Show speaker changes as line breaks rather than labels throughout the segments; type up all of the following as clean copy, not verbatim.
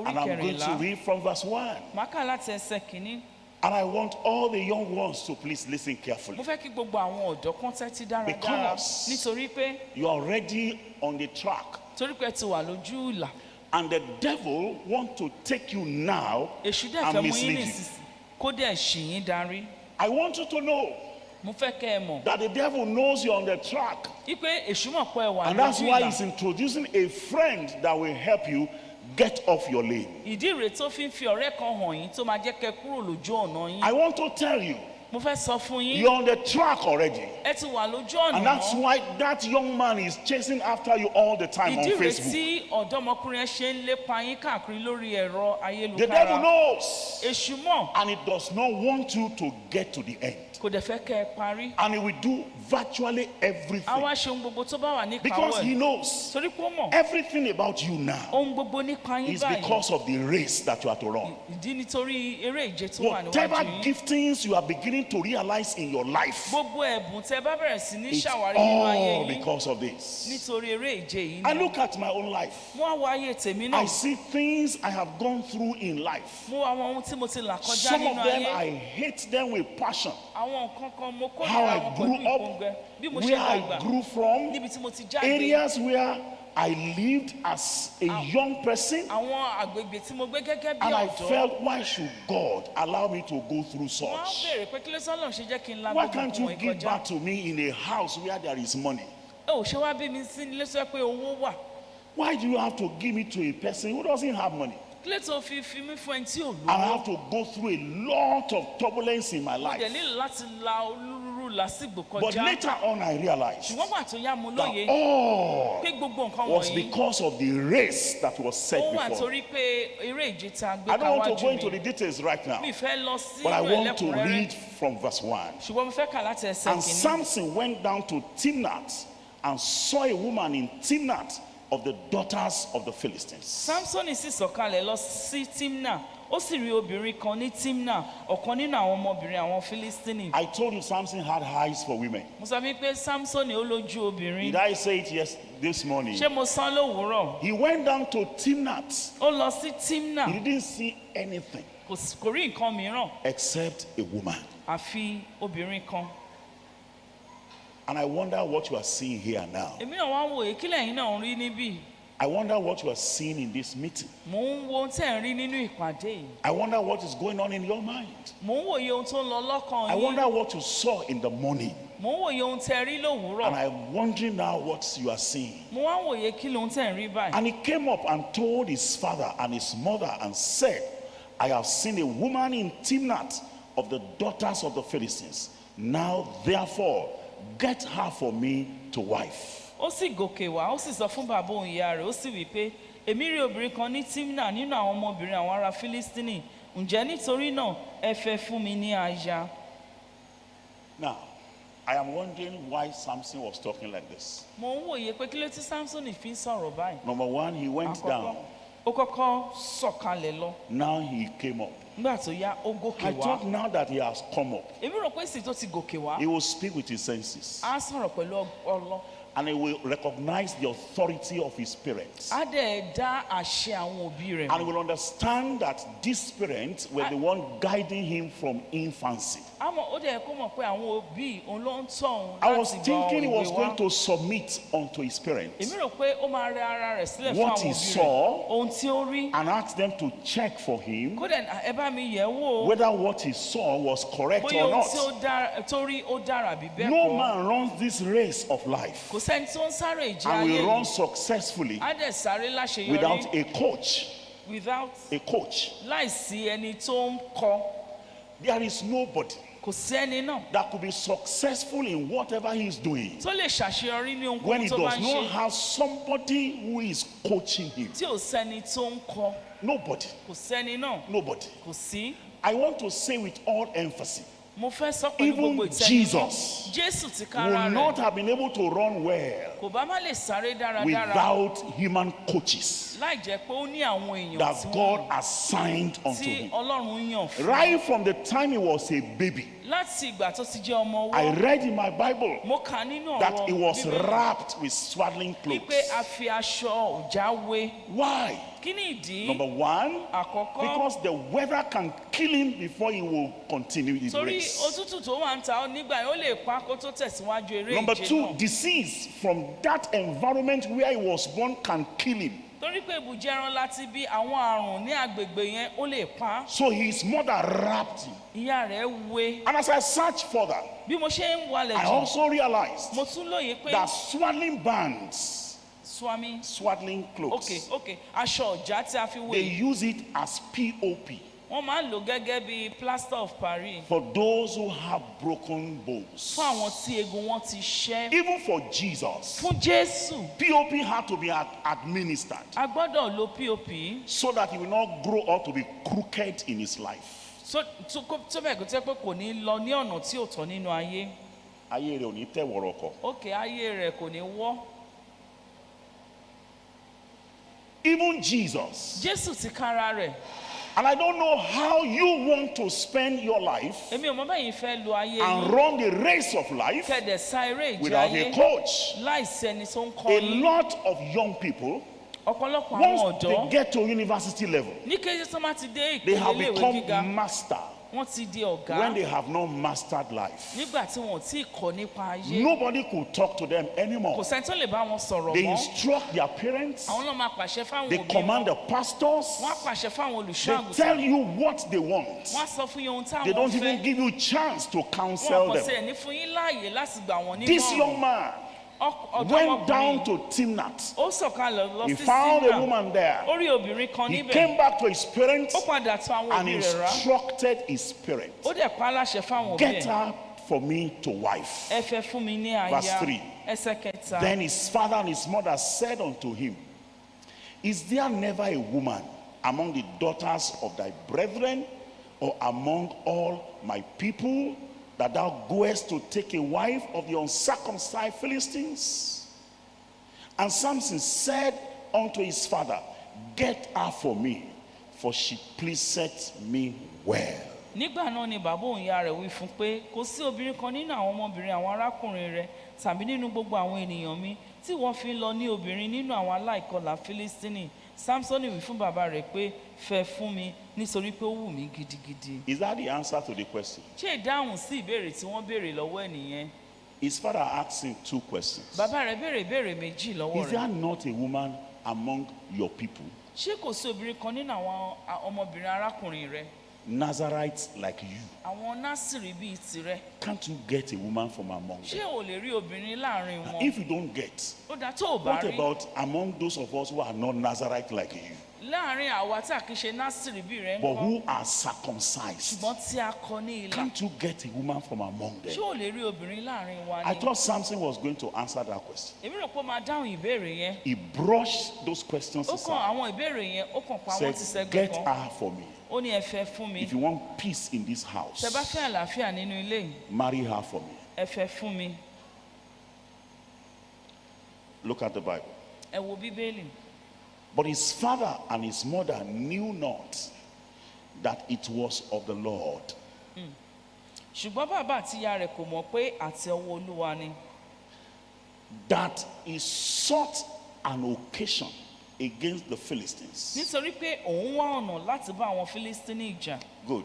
And I'm going to read from verse 1.
Màá kà láti ẹsẹ̀ kìíní.
And I want all the young ones to please listen carefully.
Mo fẹ́ kí gbogbo àwọn ọ̀dọ́ kan tẹ́tí dáradára.
Because
nítorí pé
you are already on the track.
torí pé ẹ ti wà lójú ìlà.
And the devil wants to take you now
Èṣù dẹ̀
and
fẹ́ mú yín
mislead you.
nísinsìnyí kó dẹ̀ ṣì yín darí.
I want you to know
Mo fẹ́ kẹ́ ẹ mọ̀.
that the devil knows you're on the track.
Wípé èṣù mọ̀ pé ẹ wà
And that's
lójú
why
ìlà.
he's introducing a friend that will help you get off your lane.
Ìdí rèé tó fi ń fi ọ̀rẹ́ kan hàn yín tó máa jẹ́ kẹ́ kúrò lójú ọ̀nà yín.
I want to tell you,
Mo fẹ́ sọ fún yín.
you're on the track already.
Ẹ ti wà lójú ọ̀nà.
And that's why that young man is chasing after you all the time on
Ìdí rèé
Facebook.
tí ọ̀dọ́mọkùnrin ẹ ṣe ń lépa yín káàkiri lórí ẹ̀rọ
The devil
ayélujára.
knows.
Èṣù mọ̀,
And it does not want you to get to the end.
kò dẹ̀ fẹ́ kẹ́ ẹ parí.
And he will do virtually
Á
everything.
wá ṣe ohun gbogbo tó bá wà nípa
Because
ẹ̀.
he knows
Torí pé ó mọ̀,
everything about you now
ohun gbogbo nípa yín
is
báyìí.
because of the race that you are to run.
Ìdí nítorí eré ìje tó wà
Whatever
níwájú yín.
giftings you are beginning to realize in your life,
Gbogbo ẹ̀bùn tẹ́ bá bẹ̀rẹ̀ sí ní
it's
ṣàwárí nínú ayé
all
yín
because of this.
nítorí eré ìje yìí
I
ni.
look at my own life.
Mo wá wo ayé tèmi
I
náà.
see things I have gone through in life.
Mo wo àwọn ohun tí mo ti là kọjá
Some
nínú
of them,
ayé.
I hate them with passion.
Àwọn nǹkan kan mo
How
kórìíra
I
wọn
grew
pẹ̀lú
up,
ìpòǹgbẹ. Bí mo ṣe
where I
dàgbà
grew from,
níbi tí mo ti jáde.
areas where I lived as a young person,
Àwọn àgbègbè tí mo gbé gẹ́gẹ́ bí
and I
ọ̀dọ́.
felt, why should God allow me to go through
Wọ́n á
such?
béèrè pé kí ló sọ́nà ṣe jẹ́ kí n la
Why
gbogbo
can't
nǹkan
you
wọ̀nyí
give
kọjá.
back to me in a house where there is money?
Ẹ ò ṣe wá bí mi sí nílé sọ pé owó wà.
Why do you have to give it to a person who doesn't have money?
Kí ló tó fi mí fún ẹni tí ò
And I
lówó.
have to go through a lot of turbulence in my
Mo dẹ̀
life.
nílò láti la olúrúurú làásìgbò
But
kọjá.
later on, I realized
Ṣùgbọ́n gbà tó yá mo
that
lóye
all
pé gbogbo nǹkan
was
wọ̀nyí
because of the race that was set
ó wà
before.
torí pé eré ìje tá a gbé
I don't want to go
káwájú
into the
mi.
details right now,
Mi fẹ́ lọ sí
but I
inú
want to
ẹlẹ́kùnrẹ́rẹ́.
read from verse 1.
Ṣùgbọ́n mo fẹ́ kà láti ẹsẹ̀
And
kìíní.
Samson went down to Timnath and saw a woman in Timnath of the daughters of the Philistines.
Samsoni sì sọ̀kalẹ̀ lọ sí Timna. Ó sì rí obìnrin kan ní Timna, ọ̀kan nínú àwọn ọmọbìnrin àwọn Fílístínì.
I told you Samson had eyes for women.
Mo sọ fún yín pé Samsoni ó lójú obìnrin.
Did I say it this morning?
Ṣé mo sán lówùúrọ̀?
He went down to Timnath.
Ó lọ sí Timna.
He didn't see anything
Kò rí nǹkan mìíràn
except a woman.
àfi obìnrin kan.
And I wonder what you are seeing here now.
Èmi náà wá ń wo èkí lẹ́yìn náà ń rí níbí.
I wonder what you are seeing in this meeting.
Mò ń wo ohun tẹ́ ẹ̀ ń rí nínú ìpàdé yìí.
I wonder what is going on in your mind.
Mò ń wòye ohun tó ń lọ lọ́kàn
I
yín.
wonder what you saw in the morning.
Mò ń wòye ohun tẹ́ ẹ rí
And
lówùúrọ̀.
I'm wondering now what you are seeing.
Mo wá ń wòye kí lóhun tẹ́ ẹ̀ ń rí báyìí.
And he came up and told his father and his mother and said, I have seen a woman in Timnath of the daughters of the Philistines. Now therefore, get her for me to wife.
Ó sì gòkè wá, ó sì sọ fún bàbá òun ìyá rẹ̀, ó sì wí pé, èmi rí obìnrin kan ní Timna nínú àwọn ọmọbìnrin àwọn ará Fílístínì. Ǹjẹ́ nítorí náà ẹ fẹ́ fún mi ní aya?
Now, I am wondering why Samson was talking like this.
Mo ń wòye pé kí ló tí Samsoni fi ń sọ̀rọ̀ báyìí.
Number one, he went
Àkọ́kọ́,
down.
ó kọ́kọ́ sọ̀kalẹ̀ lọ.
Now he came up.
Nígbà tó yá, ó gòkè
I
wá.
thought now that he has come up,
Èmi rò pé sì tó ti gòkè wá,
he will speak with his senses.
á sọ̀rọ̀ pẹ̀lú ọlọ́.
And he will recognize the authority of his parents.
Á dẹ̀ dá àṣẹ àwọn òbí rẹ̀
And
mọ̀.
will understand that these parents were the one guiding him from infancy.
Àmọ́ ó dẹ̀ kó mọ̀ pé àwọn òbí òun ló ń tọ́ òun
I was
láti gba
thinking he was
ìwé
going
wá.
to submit unto his parents
Èmi rò pé ó máa rẹ ara rẹ̀ sílẹ̀ fún
what
àwọn
he
òbí rẹ̀.
saw
Ohun tí ó rí.
and ask them to check for him
Kódà ẹ bá mi yẹ̀ wò ó.
whether what he saw was correct
Bóyá
or
ohun tí
not.
ó dára tó rí ó dára bí bẹ́ẹ̀
No
kọ́.
man runs this race of life
Kò sẹ́ni tó ń sáré ìje
and
ayé
will run
yìí.
successfully
Á dẹ̀ sáré láṣeyọrí.
without a coach.
Without láìsí ẹni tó ń kọ́.
There is nobody
Kò sí ẹni náà
that could be successful in whatever he is doing
tó lè ṣàṣeyọrí ní
when
ohunkóhun
he
tó bá
does
ń
not
ṣe.
have somebody who is coaching him.
Tí ò sẹ́ni tó ń kọ́.
Nobody.
Kò sẹ́ni náà.
Nobody.
Kò sí.
I want to say with all emphasis,
Mo fẹ́ sọ pẹ̀lú
even
gbogbo ìtẹ́numọ́.
Jesus
Jésù ti
would
kára
not
rẹ̀.
have been able to run well
Kò bá má lè sáré dáradára.
without human coaches
Láì jẹ́ pé ó ní àwọn èèyàn
that
tí
God
wọ́n
assigned unto
tí
him.
Ọlọ́run yàn fún.
Right from the time he was a baby,
Láti ìgbà tó ti jẹ́ ọmọ
I
ọwọ́.
read in my Bible
Mo kà nínú
that
ọ̀rọ̀
he was
Bíbélì
wrapped with swaddling
wípé
clothes.
a fi aṣọ òjá wé.
Why?
kí ni ìdí?
Number one,
Àkọ́kọ́,
because the weather can kill him before he will continue his
torí
race.
òtútù tó wà ń ta ọ́ nígbà yẹn ó lè pa kó tó tẹ̀síwájú eré
Number
ìje
two,
náà.
disease from that environment where he was born can kill him.
Torí pé ibùjẹran láti bí àwọn àrùn ní agbègbè yẹn ó lè pa.
So his mother wrapped him.
Ìyá rẹ̀ wé.
And as I searched further,
Bí mo ṣe ń walẹ̀
I
jù,
also realized
mo tún lóye pé
that swaddling bands,
swami,
swaddling clothes,
aṣọ ọ̀já tí a fi
they
wé,
use it as POP
wọ́n máa ń lò gẹ́gẹ́ bí plaster of Paris
for those who have broken bones.
fún àwọn tí eegun wọn ti ṣẹ́.
Even for Jesus,
Fún Jésù,
POP had to be administered
a gbọ́dọ̀ lo POP
so that he will not grow up to be crooked in his life.
tó bẹ́ẹ̀ kó tẹ́ pé kò ní lọ ní ọ̀nà tí ò tọ́ nínú ayé.
Ayé rẹ̀ ò ní tẹ̀ wọ̀rọ̀kọ̀.
Òkè ayé rẹ̀ kò ní wọ́.
Even Jesus.
Jésù ti kára rẹ̀.
And I don't know how you want to spend your life
Èmi ò mọ̀ bẹ́ẹ̀ yìí fẹ́ lo ayé
and
yín.
run the race of life
Kẹ̀dẹ̀ sa eré ìje
without
ayé
a coach.
láìsí ẹni tó ń kọ́
A
yín.
lot of young people,
Ọ̀pọ̀lọpọ̀ àwọn
once they
ọ̀dọ́
get to university level,
ní kété tó máa ti dé
they
ìpele
have
iléèwé
become
gíga,
master
wọ́n ti di ọ̀gá
when they have not mastered life.
nígbà tí wọn ò tí ì kọ́ nípa ayé.
Nobody could talk to them
Kò
anymore.
sẹ́ni tó lè bá wọn sọ̀rọ̀
They
mọ́.
instruct their parents,
Àwọn náà máa pàṣẹ fáwọn
they
òbí
command
wọn.
the pastors,
Wọ́n á pàṣẹ fáwọn olùṣọ́
they
àgùntàn.
tell you what they want.
Wọ́n á sọ fún yín ohun
They
táwọn
don't even
fẹ́.
give you chance to
Wọ́n
counsel
kò
them.
sí ẹni fún yín láàyè láti gbà wọ́n
This young
nímọ̀ràn.
man went down to Timnath.
Ó sọ̀kalẹ̀ lọ
He
sí
found a
Síríà.
woman there.
Ó rí obìnrin kan
He
níbẹ̀.
came back to his parents
Ó padà tọ̀ àwọn
and
òbí rẹ̀ rá.
instructed his parents,
Ó dẹ̀ pa á láṣẹ fáwọn òbí
get
ẹ̀.
her for me to wife.
Ẹ fẹ́ fún mi ní
Verse
aya.
3.
Ẹsẹ̀ kẹta.
Then his father and his mother said unto him, is there never a woman among the daughters of thy brethren or among all my people that thou goest to take a wife of the uncircumcised Philistines? And Samson said unto his father, get her for me, for she pleaseth me well.
Nígbà náà ni bàbá òun ìyá rẹ̀ wí fún pé kò sí obìnrin kan nínú àwọn ọmọbìnrin àwọn arákùnrin rẹ̀ tàbí nínú gbogbo àwọn ènìyàn mi tí wọ́n fi ń lọ ní obìnrin nínú àwọn aláìkọlà Fílístínì. Samson wí fún bàbá rẹ̀ pé fẹ́ fún mi nítorí pé ó wù mí gidigidi.
Is that the answer to the question?
Ṣé ìdáhùn sí ìbéèrè tí wọ́n béèrè lọ́wọ́ ẹ̀ nìyẹn?
His father asked him two questions.
Bàbá rẹ̀ béèrè ìbéèrè méjì lọ́wọ́
Is
rẹ̀.
there not a woman among your people,
Ṣé kò sí obìnrin kan nínú àwọn ọmọbìnrin arákùnrin rẹ̀?
Nazarites like you?
Àwọn Násìrì bíi tirẹ̀.
Can't you get a woman from among
Ṣé
them?
o lè rí obìnrin láàrin wọn?
If you don't get,
Ó dáa tó o bá
what
rí.
about among those of us who are not Nazarite like you,
Láàrin àwa tí a kì í ṣe Násìrì bíi rẹ̀ ń
but
kọ́.
who are circumcised?
Ṣùgbọ́n tí a kọ ní ilà.
Can't you get a woman from among
Ṣé
them?
o lè rí obìnrin láàrin wa
I
ni?
thought Samson was going to answer that question.
Èmi rò pé ó máa dáhùn ìbéèrè yẹn.
He brushed those questions
Ó kàn
aside.
àwọn ìbéèrè yẹn ó kàn pa wọ́n ti
Said,
sẹ́gbẹ̀ẹ́
get
kan.
her for me.
Ó ní ẹ fẹ́ fún mi.
If you want peace in this house,
Tẹ́ bá fẹ́ àlàáfíà nínú ilé yìí,
marry her for me.
ẹ fẹ́ fún mi.
Look at the Bible.
Ẹ wo Bíbélì.
But his father and his mother knew not that it was of the Lord.
Ṣùgbọ́n bàbá àti ìyá rẹ̀ kò mọ̀ pé àti ọwọ́ Olúwa ni.
That he sought an occasion against the Philistines.
Nítorí pé òun wá ọ̀nà láti bá àwọn Fílístínì jà.
Good.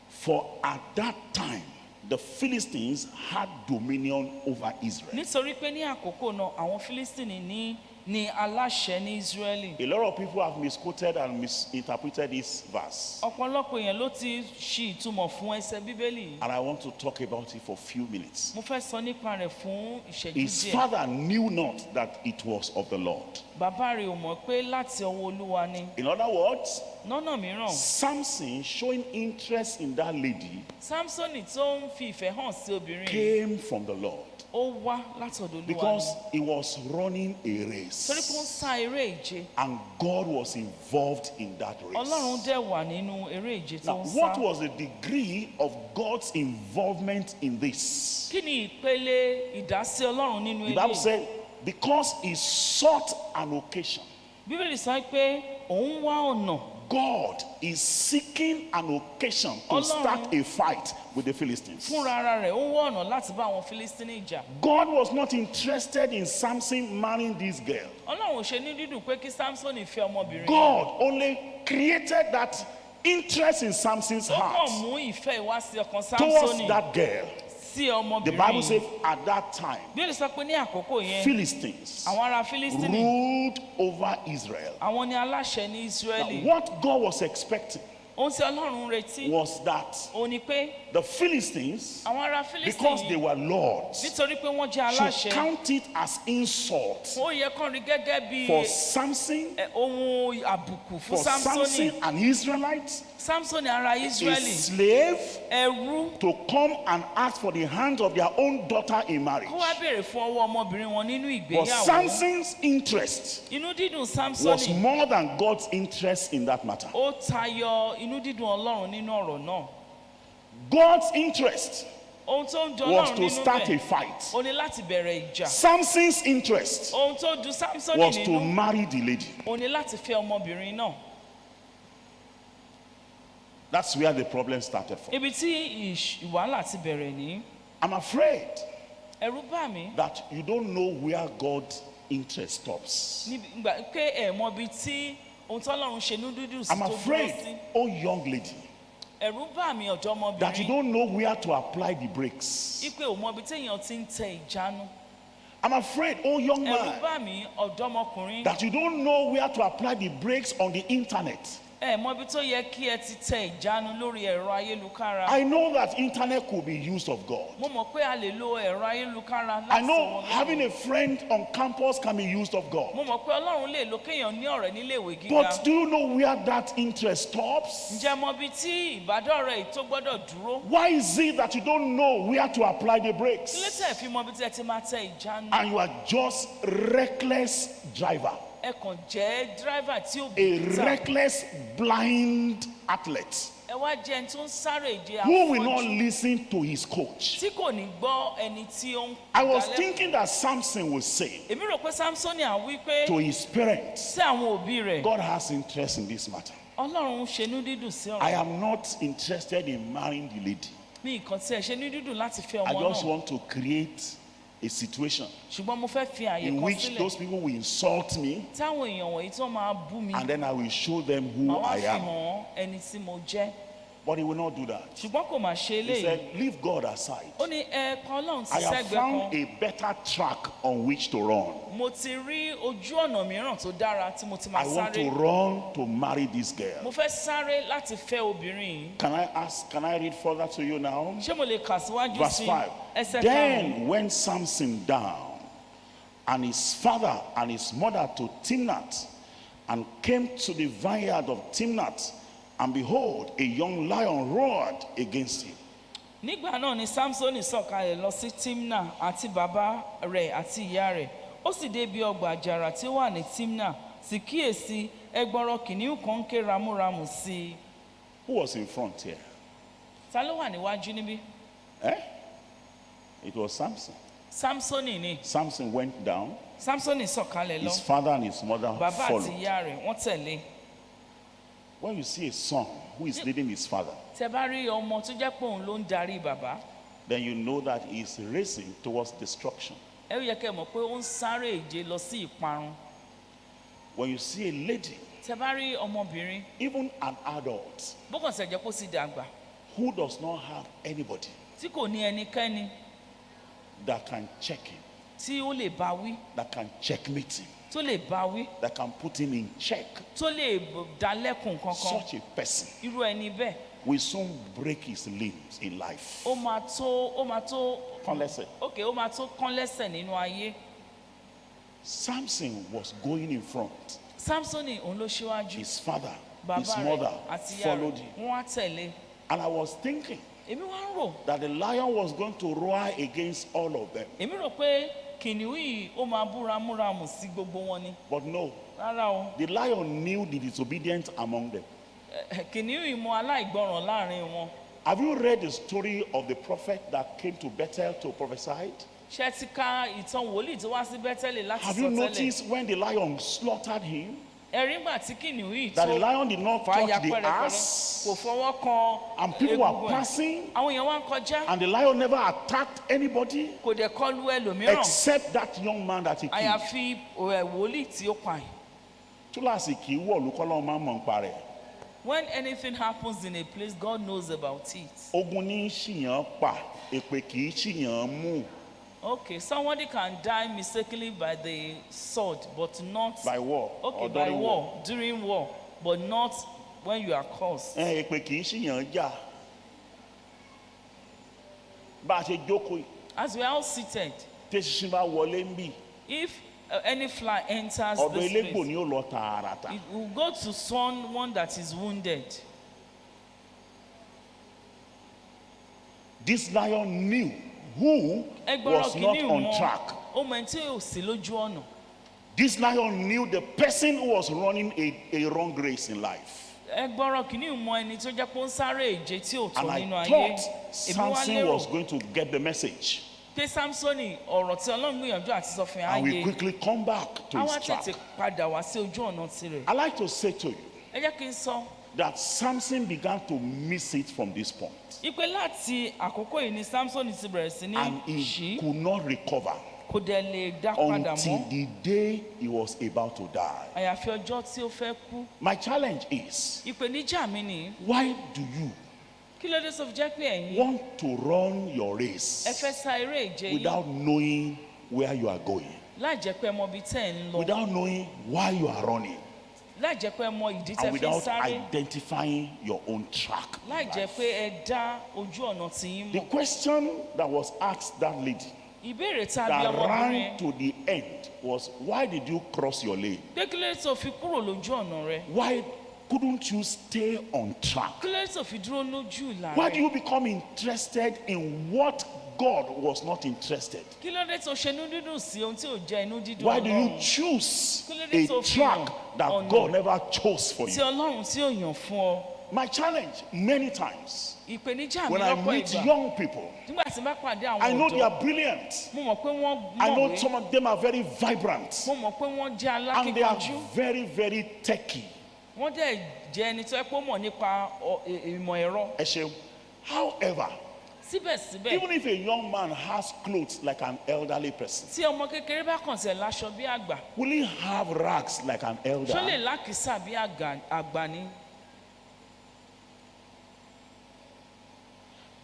For at that time, the Philistines had dominion over Israel.
Nítorí pé ní àkókò náà àwọn Fílístínì ní aláṣẹ ní Ísírẹ́lì.
A lot of people have misquoted and misinterpreted this verse.
Ọ̀pọ̀lọpọ̀ èèyàn ló ti ṣì ìtumọ̀ fún ẹsẹ̀ Bíbélì.
And I want to talk about it for a few minutes.
Mo fẹ́ sọ nípa rẹ̀ fún ìṣẹ́jú
His
díẹ̀.
father knew not that it was of the Lord.
Bàbá rẹ̀ ò mọ̀ pé láti ọwọ́ Olúwa ni.
In other words,
Lọ́nà mìíràn,
Samson, showing interest in that lady,
Samsoni tó ń fi ìfẹ́ hàn sí obìnrin yìí,
came from the Lord
ó wá látọ̀dọ̀ Olúwa ni.
because he was running a
Torí pé ó ń
race
sá eré ìje.
and God was involved in that
Ọlọ́run
race.
dẹ̀ wà nínú eré ìje tó
Now,
ń
what
sá.
was the degree of God's involvement in this?
Kí ni ìpele ìdásí Ọlọ́run nínú
The Bible
eléyìí?
said, because he sought an occasion,
Bíbélì sọ pé òun wá ọ̀nà.
God is seeking an occasion to start a fight with the Philistines.
fúnra ara rẹ̀ ó ń wá ọ̀nà láti bá àwọn Fílístínì jà.
God was not interested in Samson marrying this girl.
Ọlọ́run ò ṣe ní dídùn pé kí Samson fẹ́ ọmọbìnrin.
God only created that interest in Samson's
ó kàn
heart
mú ìfẹ́ ìwá sí ọkàn
towards
Samson
that girl.
sí
The Bible
ọmọbìnrin.
says at that time,
Bí ó lè sọ pé ní àkókò yẹn
Philistines
àwọn ará Fílístínì
ruled over Israel.
àwọn ni aláṣẹ ní
Now,
Ísírẹ́lì.
what God was expecting
Ohun tí Ọlọ́run ń retí
was that
òun ni pé
the Philistines,
àwọn ará
because they
Fílístínì
were lords,
nítorí pé wọ́n jẹ́
should
aláṣẹ
count it as insult
ó yẹ kán rí gẹ́gẹ́ bí
for Samson,
ohun àbùkù
for
fún
Samson,
Samsoni.
an Israelite,
Samsoni ará
a
Ísírẹ́lì
slave,
ẹrú
to come and ask for the hand of their own daughter in marriage.
kó wá béèrè fún ọwọ́ ọmọbìnrin wọn nínú
But
ìgbéyàwó.
Samson's interest
Inú dídùn
was
Samsoni
more than God's interest in that matter.
ó tayọ inú dídùn Ọlọ́run nínú ọ̀rọ̀ náà.
God's interest
Ohun tó ń jọ
was
Ọlọ́run
to
nínú
start a
bẹ̀
fight.
ó ní láti bẹ̀rẹ̀ ìjà.
Samson's interest
Ohun tó ju Samsoni
was to
nínú
marry the lady.
ó ní láti fẹ́ ọmọbìnrin náà.
That's where the problem started from.
Ibi tí ìwàhálà ti bẹ̀rẹ̀ ní.
I'm afraid
Ẹ̀rù bà mí
that you don't know where God's interest stops.
nígbà pé ẹ̀ mọ ibi tí ohun tí Ọlọ́run ṣe ní dúdú sí
I'm
tó dúró
afraid,
sí.
oh young lady,
Ẹ̀rù bà mí
that you
ọ̀dọ́mọbìnrin
don't know where to apply the brakes.
ipe ò mọ ibi téèyàn ti ń tẹ ìjánu.
I'm afraid, oh young
Ẹ̀rù
man,
bà mí ọ̀dọ́mọkùnrin
that you don't know where to apply the brakes on the internet.
ẹ̀ mọ ibi tó yẹ kí ẹ ti tẹ ìjánu lórí ẹ̀rọ ayélukára.
I know that internet could be used of God.
Mo mọ̀ pé a lè lo ẹ̀rọ ayélukára
I
láti
know
sọ̀rọ̀
having
Ọlọ́run.
a friend on campus can be used of
Mo
God.
mọ̀ pé Ọlọ́run lè lo kéèyàn ní ọ̀rẹ́ nílé ìwé gíga.
But do you know where that interest stops?
Ǹjẹ́ mọ ibi tí ìbádọ́rẹ̀ yìí tó gbọ́dọ̀ dúró?
Why is it that you don't know where to apply the
Kí ló
brakes?
tẹ̀ fi mọ ibi tí ẹ ti máa tẹ ìjánu?
And you are just reckless driver,
Ẹ kàn jẹ́ dírẹ́fà tí ó
a
bìkítà.
reckless blind athlete
Ẹ wá jẹ́ ẹni tó ń sáré ìje
who will not
afọ́jú
listen to his coach.
tí kò ní gbọ́ ẹni tí ó ń
I was
dálẹ́kùn.
thinking that Samson would say
Èmi rò pé Samsoni à wí pé
to his parents,
sí àwọn òbí rẹ̀
God has interest in this matter.
Ọlọ́run ń ṣenú dídùn sí
I
ọ̀rọ̀.
am not interested in marrying the lady.
Mi nǹkan tí ẹ ṣe ní dídùn láti fẹ́
I
ọmọ
just
náà.
want to create a situation
Ṣùgbọ́n mo fẹ́ fi àyè
in
kan
which
sílẹ̀
those people will insult me,
táwọn èèyàn wọ̀nyí tó máa bú mi.
and then I will show them who
Màá wá
I
fi
am.
hàn ẹni tí mo jẹ́.
But he will not do that.
Ṣùgbọ́n kò máa ṣe
He
eléyìí.
said, leave God aside.
Ó ní ẹ pa Ọlọ́run
I
ti
have
sẹ́gbẹ̀ẹ́
found
kan.
a better track on which to run.
Mo ti rí ojú ọ̀nà mìíràn tó dára tí mo ti máa
I want to
sáré.
run to marry this
Mo
girl.
fẹ́ sáré láti fẹ́ obìnrin yìí.
Can I read further to you now?
Ṣé mo lè kà síwájú
Verse
sí
5.
ẹsẹ̀ karùn-ún?
Then went Samson down, and his father and his mother to Timnath, and came to the vineyard of Timnath, and behold, a young lion roared against him.
Nígbà náà ni Samsoni sọ̀kalẹ̀ lọ sí Timna àti bàbá rẹ̀ àti ìyá rẹ̀. Ó sì dé ibi ọgbà àjàrà tí ó wà ní Timna. Sì kíyèsí ẹgbọrọ kìnìún kan ń ké ramúramù sí i.
Who was in front here?
Ta ló wà níwájú níbí?
It was Samson.
Samsoni ni.
Samson went down.
Samsoni sọ̀kalẹ̀ lọ.
His father and his mother
Bàbá àti
followed.
ìyá rẹ̀ wọ́n tẹ̀lé.
When you see a son who is leading his father,
Tẹ bá rí ọmọ tó jẹ́ pé òun ló ń darí bàbá.
then you know that he is racing towards destruction.
Ẹ yẹ kẹ́ mọ̀ pé ó ń sáré ìje lọ sí ìparun.
When you see a lady,
Tẹ bá rí ọmọbìnrin
even an adult,
bó kàn ṣe jẹ́ kó sì dàgbà
who does not have anybody
tí kò ní ẹnikẹ́ni
that can check him,
tí ó lè bá wí,
that can checkmate him,
tó lè bá wí,
that can put him in check,
tó lè dá lẹ́kùn kankan.
such a person
Irú ẹni bẹ́ẹ̀
will soon break his limbs in life.
ó máa tó
Come, let's say,
ó máa tó kán lẹ́sẹ̀ nínú ayé.
Samson was going in front.
Samsoni òun ló ṣíwájú.
His father,
Bàbá
his
rẹ̀
mother
àti ìyá
followed
rẹ̀
him.
wọ́n á tẹ̀lé.
And I was thinking
Èmi wá ń rò.
that the lion was going to roar against all of them.
Èmi rò pé kìnìún yìí ó máa bú ramúramù sí gbogbo wọn ni.
But no,
Rárá o.
the lion knew the disobedient among them.
Kìnìún yìí mọ aláìgbọràn láàrin wọn.
Have you read the story of the prophet that came to Bethel to prophesy?
Ṣé ti ka ìtàn wòlíì tó wá sí Bẹ́tẹ́lì láti
Have you
sọ tẹ́lẹ̀?
noticed when the lion slaughtered him?
ẹ̀rí ńgbà tí kìnìún yìí
that
tó
the lion did not touch
fàyà
the
pẹ̀rẹ̀pẹ̀rẹ̀
ass,
kò fọwọ́ kan
and people were
egungun ẹ̀.
passing,
àwọn èèyàn wá ń kọjá
and the lion never attacked anybody
kò dẹ̀ kọlu ẹlòmíràn
except that young man that he killed.
àyàfi wòlíì tí ó pa ẹ̀.
Túláàsì kì í wọ̀lú kọ́lọ́run máa ń mọ̀ nípa rẹ̀.
When anything happens in a place, God knows about it.
Ogun ní í ṣìyàn pa, èpè kì í ṣìyàn mú.
Okay, somebody can die mistakenly by the sword, but not
By war.
okay
or
by
during
war, during war, but not when you are cursed.
Èpè kì í ṣìyàn jà. Bá a ṣe jókòó yìí,
As we are all seated,
tí ṣinṣin bá wọlé ń bì,
if any fly enters
ọ̀dọ̀
this
elégbò
place,
ni ó lọ tààràtà.
it will go to someone that is wounded.
This lion knew who was not on track.
ó mọ ẹni tí ò sí lójú ọ̀nà.
This lion knew the person who was running a wrong race in life.
Ẹgbọ́rọ̀ kìíní mọ ẹni tó jẹ́ pé ó ń sáré ìje tí ò tó
And
nínú
I
ayé.
thought
Èmi wá
Samson was
lérò
going to get the message.
pé Samsoni ọ̀rọ̀ tí Ọlọ́run gbìyànjú àti sọ fún
And we
ayé.
quickly come back to
Àwa
his track.
tètè padà wá sí ojú ọ̀nà tirẹ̀.
I like to say to you
Ẹ jẹ́ kí n sọ
that Samson began to miss it from this point.
ipe láti àkókò yìí ni Samsoni ti bẹ̀rẹ̀ sí ní
And he
ṣí
could not recover
kò dẹ̀ lè dá padà
until
mọ́
the day he was about to die.
àyàfi ọjọ́ tí ó fẹ́ kú.
My challenge is,
Ìpèníjà mi ni
why do you
kí ló dé tó fi jẹ́ pé ẹ̀yin
want to run your
ẹ
race
fẹ́ sá eré ìje yìí
without knowing where you are going,
láì jẹ́ pé ẹ mọ ibi tẹ́ ẹ̀ ń lọ
without knowing why you are running,
láì jẹ́ pé ẹ mọ ìdí tẹ́
and
fi ń
without
sáré
identifying your own track? in
láì jẹ́
life?
pé ẹ dá ojú ọ̀nà tí yín
The
mọ̀.
question that was asked that lady
Ìbéèrè tá a bí
that
ọmọbìnrin
ran to the end was, why did you cross your lane?
pé kí ló dé tó fi kúrò lójú ọ̀nà rẹ
Why couldn't you stay on track?
kí ló dé tó fi dúró lójú ìlà
Why do
rẹ
you become interested in what God was not interested?
kí ló dé tó ṣe inú dídùn sí ohun tí ò jẹ́ inú dídùn
Why do you
Ọlọ́run
choose
Kí ló dé
a
tó fi
track
yàn
that
ọ̀nà
God never chose for
tí
you?
Ọlọ́run tí ò yàn fún ọ.
My challenge many times
Ìpèníjà mi
when I
lọ́pọ̀
meet
ìgbà
young people,
nígbà tí n bá pàdé àwọn
I know they
ọ̀dọ́
are brilliant.
mo mọ̀ pé wọ́n
I know
mọ̀wé
some of them are very vibrant
mo mọ̀ pé wọ́n jẹ́
and they are
alákíkanjú
very, very techy.
wọ́n dẹ̀ jẹ́ ẹni tó yẹ pé ó mọ̀ nípa ìmọ̀ ẹ̀rọ.
Ẹ ṣeun. However,
Síbẹ̀síbẹ̀
even if a young man has clothes like an elderly person,
tí ọmọ kékeré bá kàn tẹ̀ láṣọ bí àgbà
will he have rags like an
ṣó lè
elder?
lákìísà bí àgbà ni.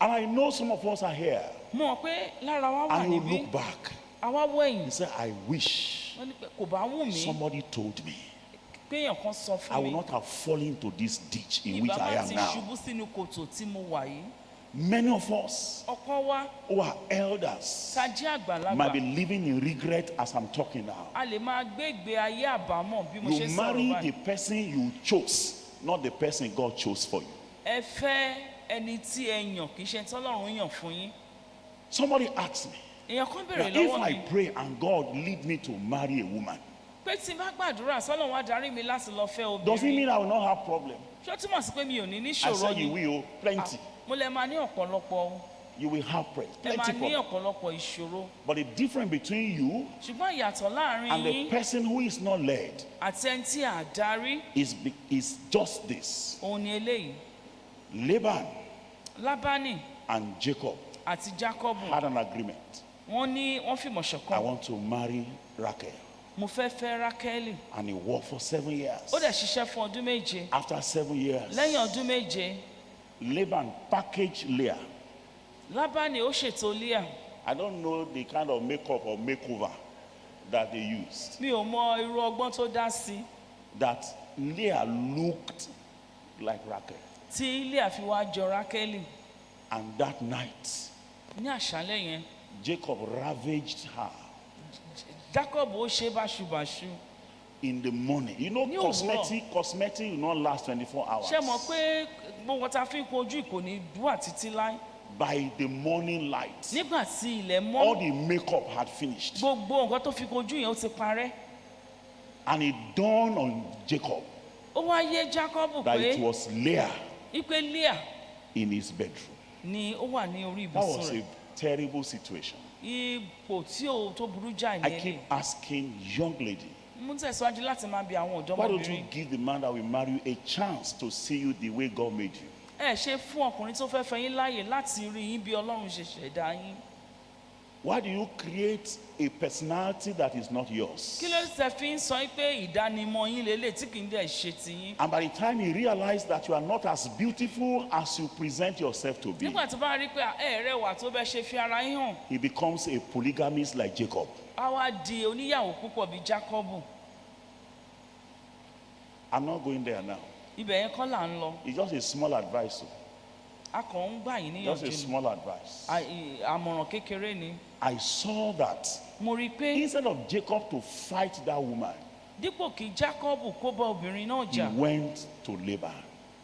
And I know some of us are here
mo mọ̀ pé lára wa wà
and you
níbí
look back
àwa wẹ̀yìn
and say, I wish
wọ́n ní pé kò bá wù mí
somebody told me
pé èèyàn kan sọ
I
fún
will
mi
not have fallen into this ditch in
ìbá
which I
má
am
ti
now.
ṣubú sínú kòtò tí mo wà yìí.
Many of us
ọ̀pọ̀ wa
who are elders
ta jẹ́ àgbàlagbà
might be living in regret as I'm talking now.
a lè máa gbé ìgbé ayé àbámọ̀ bí mo ṣe
You
sọ̀rọ̀
marry
báyìí.
the person you chose, not the person God chose for you.
ẹ fẹ́ ẹni tí ẹ yàn kì í ṣe tí Ọlọ́run yàn fún yín.
Somebody asked me
èèyàn kan béèrè
that if
lọ́wọ́
I
mi
pray and God lead me to marry a woman,
pé tí n bá gbàdúrà sọ́lọ́run wá darí mi láti lọ fẹ́
does it
obìnrin
mean I will not have problem?
ṣó túmọ̀ sí pé mi ò ní
I
níṣòro
said you
ni
will, plenty.
mo lè máa ní ọ̀pọ̀lọpọ̀
You will have
ẹ
plenty
máa ní
problem.
ọ̀pọ̀lọpọ̀ ìṣòro
But the difference between you
ṣùgbọ́n ìyàtọ̀ láàrin
and the
yín
person who is not led
àti ẹni tí a darí
is just this.
òun ni eléyìí.
Laban
Lábánì
and Jacob
àti Jákọ́bù
had an agreement.
wọ́n fìmọ̀
I
ṣọ̀kan
want to marry Rachel.
mo fẹ́ fẹ́ Rákẹ́lì
And he worked for 7 years.
ó dẹ̀ ṣiṣẹ́ fún ọdún méje
After 7 years,
lẹ́yìn ọdún méje
Laban packaged Leah.
Lábánì ó ṣètò Líà.
I don't know the kind of makeup or makeover that they used.
Mi ò mọ irú ọgbọ́n tó dá sí
That Leah looked like Rachel.
tí Líà fi wá jọ Rákẹ́lì.
And that night,
Ní àṣálẹ́ yẹn
Jacob ravaged her.
Jákọ́bù ó ṣe báṣubàṣu.
In the morning, you know,
Ní òwúrọ̀.
cosmetic will not last 24 hours.
Ṣé mọ̀ pé gbogbo ta fi ń kojú kò ní dúà títí láé.
By the morning light,
Nígbà tí ilẹ̀
all
mọ́
the makeup had finished.
gbogbo nǹkan tó fi kojú yẹn ó ti parẹ́.
And it dawned on Jacob
Ó wá yé Jákọ́bù
that
pé
it was Leah
ipe Líà
in his bedroom.
ni ó wà ní orí
That
ibùsùn
was
rẹ̀.
a terrible situation.
Ipò tí ó tó burú jáì
I
ní
keep
ilé.
asking young lady,
Mo ń tẹ̀síwájú láti máa bi àwọn
Why don't you
ọ̀dọ́mọbìnrin.
give the man that will marry you a chance to see you the way God made you?
Ẹ ṣe fún ọkùnrin tó fẹ́ fẹ́ yín láàyè láti rí yín bí Ọlọ́run ṣe ṣẹ̀dá yín.
Why do you create a personality that is not yours?
Kí ló ṣe fi ń sọ pé ìdánimọ̀ yín lélẹ̀ tí kì í dẹ̀ ṣe tiyín?
And by the time you realize that you are not as beautiful as you present yourself to be,
Nígbà tó bá rí pé ẹ rẹwà tó bẹ́ ṣe fi ara yín hàn,
he becomes a polygamist like Jacob.
á wá di oníyàwó púpọ̀ bíi Jákọ́bù.
I'm not going there now.
Ibẹ̀ yẹn kọ́ là ń lọ.
It's just a small advice.
A kàn ń gbà yín
Just a
níyànjú ni.
small advice.
Àmọ̀ràn kékeré ni.
I saw that
Mo rí i pé
instead of Jacob to fight that woman,
dípò kí Jákọ́bù kó bá obìnrin náà
he
jà,
went to Laban.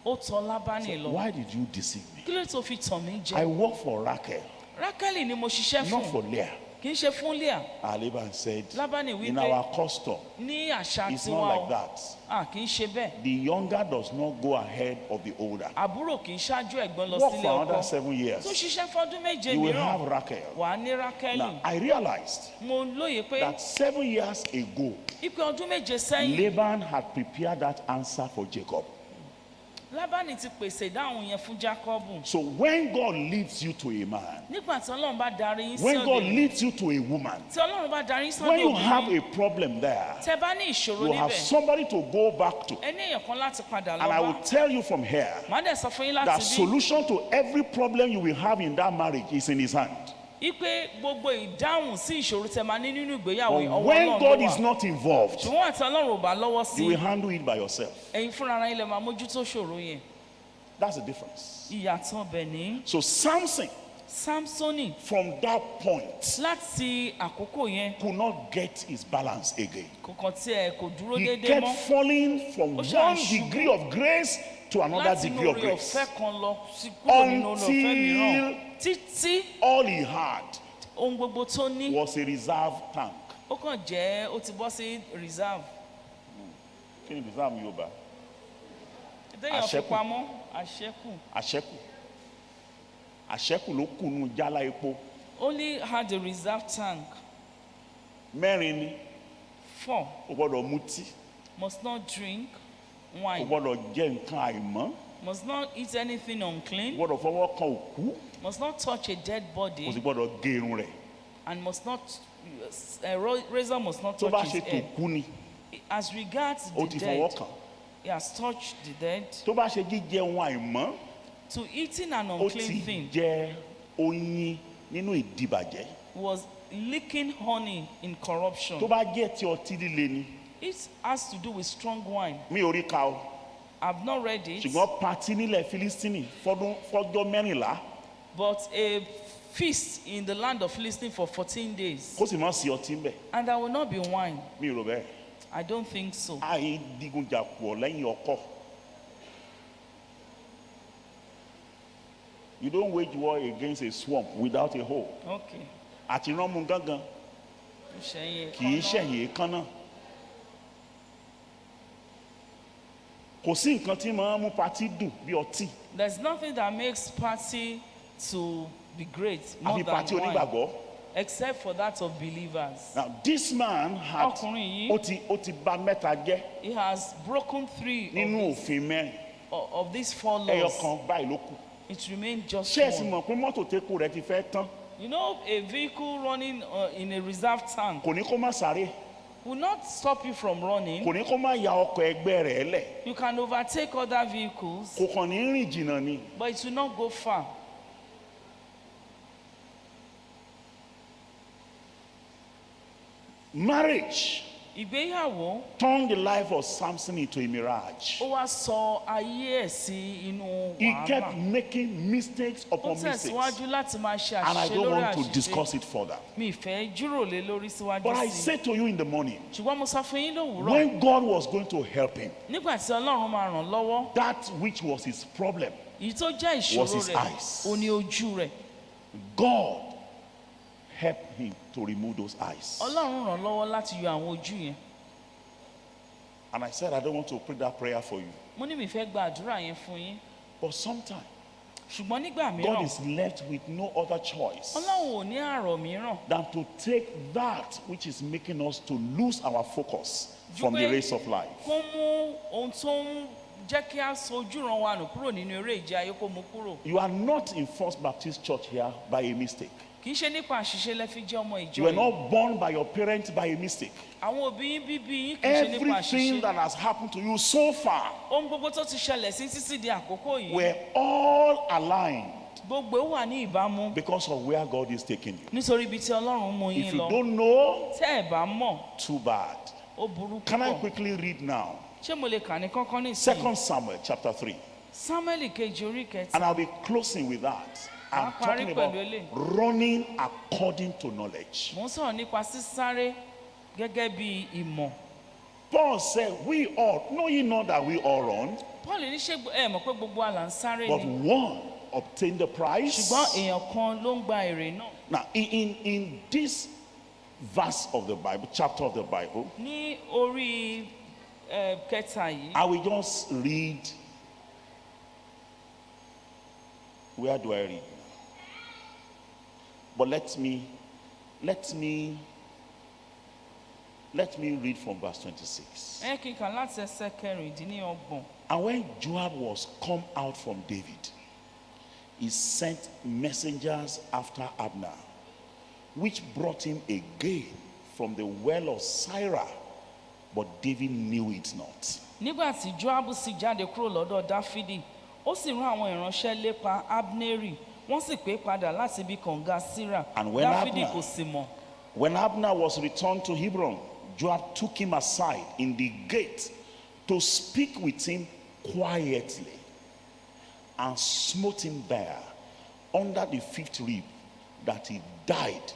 ó tọ̀ Lábánì lọ.
Why did you deceive me?
Kí ló tó fi tàn mí
I
jẹ?
work for Rachel,
Rákẹ́lì ni mo ṣiṣẹ́
not
fún,
for Leah.
kì í ṣe fún Líà.
And Laban said,
Lábánì wí
in
pé
our custom,
ní àṣà
it's
tiwa
not like
o,
that.
kì í ṣe bẹ́ẹ̀.
The younger does not go ahead of the older.
Àbúrò kì í ṣáájú ẹ̀gbọ́n lọ
Work
sílé
for another
ọkọ.
7 years.
Tó ṣiṣẹ́ fọ́dún méje
You will
mìíràn,
have Rachel.
wà á ní Rákẹ́lì.
Now, I realized
Mo lóye pé
that 7 years ago,
ipe ọdún méje sẹ́yìn,
Laban had prepared that answer for Jacob.
Lábánì ti pèsè ìdáhùn yẹn fún Jákọ́bù.
So when God leads you to a man,
Nígbà tí Ọlọ́run bá darí yín sí
when God
ọ̀dọ̀,
leads you to a woman,
tí Ọlọ́run bá darí yín
when
sọ́dọ̀
you have
obìnrin,
a problem there,
tẹ́ bá ní ìṣòro
you have
níbẹ̀,
somebody to go back to.
ẹ ní èèyàn kan láti padà lọ
And I
bá.
will tell you from here,
Màá dẹ̀ sọ fún yín
that
láti bí
solution to every problem you will have in that marriage is in his hand.
ipe gbogbo ìdáhùn sí ìṣòro tẹ́ máa ní nínú ìgbéyàwó
But
ọwọ́
when
Ọlọ́run
God
ló
is
wà.
not involved,
Ṣùgbọ́n àti Ọlọ́run ò bá lọ́wọ́ sí,
you will handle it by yourself.
ẹ̀yin fúnra ara yín lè máa mójútó ṣòro yẹn.
That's the difference.
Ìyàtọ̀ bẹ̀ ní
So Samson,
Samsoni
from that point,
láti àkókò yẹn
could not get his balance again.
kò kàn tiẹ̀ kò dúró
He
déédéé
kept
mọ́.
falling from
Ó ṣáà
one
ń ṣubú
degree of grace to another
Láti
degree of
orí
grace.
ọ̀fẹ́ kan lọ sí kúrò nínú orí ọ̀fẹ́ mìíràn. Títí
All he had
ohun gbogbo tó ní
was a reserve tank.
ó kàn jẹ́ ó ti bọ́ sí reserve.
Kí ni reserve Yorùbá?
Téèyàn fi
Àṣẹ́kù.
pamọ́ àṣẹ́kù.
Àṣẹ́kù. Àṣẹ́kù ló kù nínú jálá epo.
Only had a reserve tank.
Mẹ́rin ni.
4.
O gbọ́dọ̀ mutí.
Must not drink
O
wine.
gbọ́dọ̀ jẹ nǹkan àìmọ́.
Must not eat anything
O
unclean.
gbọ́dọ̀ fọwọ́ kan òkú.
Must not touch a dead
O sì
body.
gbọ́dọ̀ gé irun rẹ̀.
And must not razor must not
Tó bá
touch
ṣe
his head.
tòkú ni,
As regards
o
the
ti fọwọ́
dead,
kàn.
he has touched the dead.
Tó bá ṣe jíjẹ ohun àìmọ́,
To eating an
ó
unclean
ti
thing
jẹ oyin nínú ìdìbàjẹ́.
was licking honey in
Tó
corruption.
bá jẹ́ ti ọtí líle ni,
It has to do with strong wine.
mi ò rí ka o.
I've not read it,
Ṣùgbọ́n patí nílẹ̀ Fílístínì fọ́jọ́ mẹ́rìnlá,
but a feast in the land of Philistine for 14 days.
kó sì má sí ọtí ń bẹ̀.
And there will not be wine.
Mi ò rò bẹ́ẹ̀.
I don't think so.
Àì digunjà pọ̀ lẹ́yìn ọkọ. You don't wage war against a swamp without a hole.
Okay.
Àti ránmú gángan
Ṣẹ̀yìn
kì í ṣẹ̀yìn èékánná. Kò sí nǹkan tí máa ń mú patí dùn bí ọtí.
There's nothing that makes party to be great more
Àfi patí
than wine,
onígbàgbọ́.
except for that of believers.
Now this man had
Ọkùnrin yìí,
ó ti bà mẹ́ta jẹ́
he has broken 3
nínú òfin mẹ́rin.
of these 4
Ẹyọ
laws.
kan báyìí ló kù.
It remains just
Ṣé ẹ sì
one.
mọ̀ pé mọ́tò tẹ́kù rẹ̀ ti fẹ́ tán?
You know, a vehicle running in a reserve tank
Kò ní kó má sáré.
will not stop you from running.
Kò ní kó má ya ọkọ̀ ẹgbẹ́ rẹ̀ lẹ̀.
You can overtake other vehicles,
Kò kàn ní rìn jìnnà ni.
but it will not go far.
Marriage
Ìgbéyàwó
turned the life of Samson into a mirage.
ó wá sọ ayé ẹ̀ sí inú
He kept
wàhálà.
making mistakes
Ó
upon mistakes.
tẹ̀síwájú láti máa ṣe
And I
àṣìṣe
don't
lórí
want to
àṣìṣe.
discuss it further.
Mi ìfẹ́ jíròrò lé lórí síwájú
But I
sí i.
say to you in the morning,
Ṣùgbọ́n mo sọ fún yín lówùúrọ̀,
when God was going to help him,
nígbà tí Ọlọ́run máa ràn lọ́wọ́,
that which was his problem,
èyí tó jẹ́
Was
ìṣòro
his
rẹ̀,
eyes.
ó ní ojú rẹ̀.
God helped him to remove those eyes.
Ọlọ́run ràn lọ́wọ́ láti yọ àwọn ojú yẹn.
And I said, I don't want to pray that prayer for you.
Mo ní mi fẹ́ gba àdúrà yẹn fún yín.
But sometimes,
ṣùgbọ́n nígbà
God
mìíràn
is left with no other choice
ọlọ́run ò ní àrọ̀ mìíràn
than to take that which is making us to lose our focus from the race of life.
kó mú ohun tó ń jẹ́ kí a sojú ran wa nù kúrò nínú eré ìje ayé kó mú kúrò.
You are not in First Baptist Church here by a mistake.
kì í ṣe nípa àṣìṣe lẹ fi jẹ́ ọmọ ìjọ
You were
yìí.
not born by your parents by a mistake.
àwọn òbí yín bíbí yín kì í ṣe nípa
Everything
àṣìṣe.
that has happened to you so far
ohun gbogbo tó ti ṣẹlẹ̀ sí títí di àkókò yìí
were all aligned
gbogbo wà ní ìbámu
because of where God is taking you.
nítorí ibi tí ọlọ́run mú
If
yín
you
lọ.
don't know,
tẹ́ ẹ̀ bá mọ̀
too bad.
ó burú
Can I
púpọ̀.
quickly read now?
ṣé mo lè kà ní kánkán ní ìsìn?
2 Samuel chapter 3.
Sámúẹ́lì kejì orí kẹta.
And I'll be closing with that. I'm
Màá parí
talking about
pẹ̀lú eléyìí.
running according to knowledge.
mo ń sọ̀rọ̀ nípa sísáré gẹ́gẹ́ bí ìmọ̀.
Paul said, we all, know ye not that we all run,
Paul ní ṣé ẹ mọ̀ pé gbogbo àlà ń sáré
but
ni.
one obtained the prize.
ṣùgbọ́n èèyàn kan ló ń gba èrè náà.
Now, in this verse of the Bible, chapter of the Bible,
ní orí kẹta yìí.
I will just read. Where do I read? But let me read from verse 26.
ẹ kí n kà láti ẹsẹ̀ kẹrìndínlọ́gbọ̀n.
And when Joab was come out from David, he sent messengers after Abner, which brought him again from the well of Sirah, but David knew it not.
nígbà tí Joabu sì jáde kúrò lọ́dọ̀ Dáfídì ó sì rán àwọn ìránṣẹ́ lépa Abneri wọ́n sì pé padà láti ibi kànga Síra.
And when
Dáfídì
Abner-
kò sì mọ̀.
When Abner was returned to Hebron, Joab took him aside in the gate to speak with him quietly, and smote him there under the fifth rib, that he died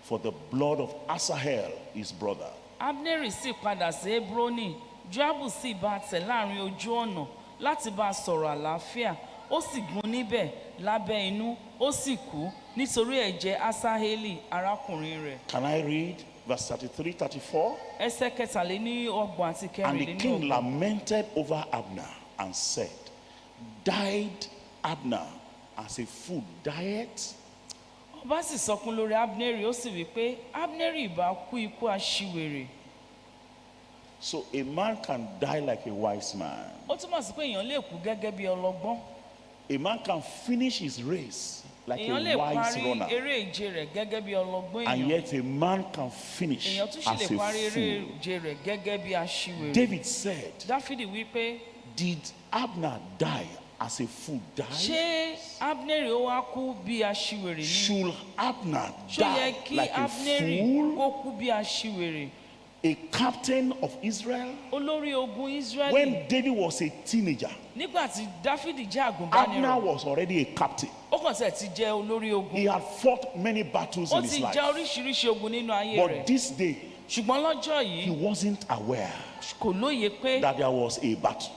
for the blood of Asahel his brother.
Abneri sì padà sí Hebroni Joabu sì bá a tẹ̀ láàrin ojú ọ̀nà láti bá a sọ̀rọ̀ àlàáfíà ó sì gún níbẹ̀ lábẹ́ inú ó sì kú nítorí ẹ̀jẹ̀ Asaheli arákùnrin rẹ̀.
Can I read verse 33, 34?
ẹsẹ̀ kẹtàléníọgbọ̀n àti
And the king
kẹrìnléníọgbọ̀n.
lamented over Abner and said, died Abner as a fool dieth?
ọba sì sọkún lórí Abneri ó sì wí pé Abneri ìbá kú ikú aṣiwèrè.
So a man can die like a wise man.
ó túmọ̀ sí pé èèyàn lè kú gẹ́gẹ́ bí ọlọ́gbọ́n.
A man can finish his race like
èèyàn lè
a wise
parí
runner.
eré ìje rẹ̀ gẹ́gẹ́ bí ọlọ́gbọ́n
And
èèyàn.
yet a man can finish
èèyàn tún sì
as
lè
a
parí eré
fool.
ìje rẹ̀ gẹ́gẹ́ bí aṣiwèrè.
David said,
Dáfídì wí pé
did Abner die as a fool die?
ṣé Abneri ó wá kú bí aṣiwèrè ni?
Should Abner
ṣó yẹ
die
kí
like a
Abneri
fool?
kó kú bí aṣiwèrè?
A captain of Israel?
olórí ogun Israẹli.
When David was a teenager,
nígbà tí Dáfídì jẹ́
Abner
àgùnbánirọ̀
was already a captain.
ó kàn tẹ̀ ti jẹ́ olórí ogun.
He had fought many battles
ó
in his
ti
life.
já oríṣiríṣi ogun nínú ayé
But
rẹ̀.
this day,
ṣùgbọ́n lọ́jọ́
he
yìí
wasn't aware
kò lóye pé
that there was a battle.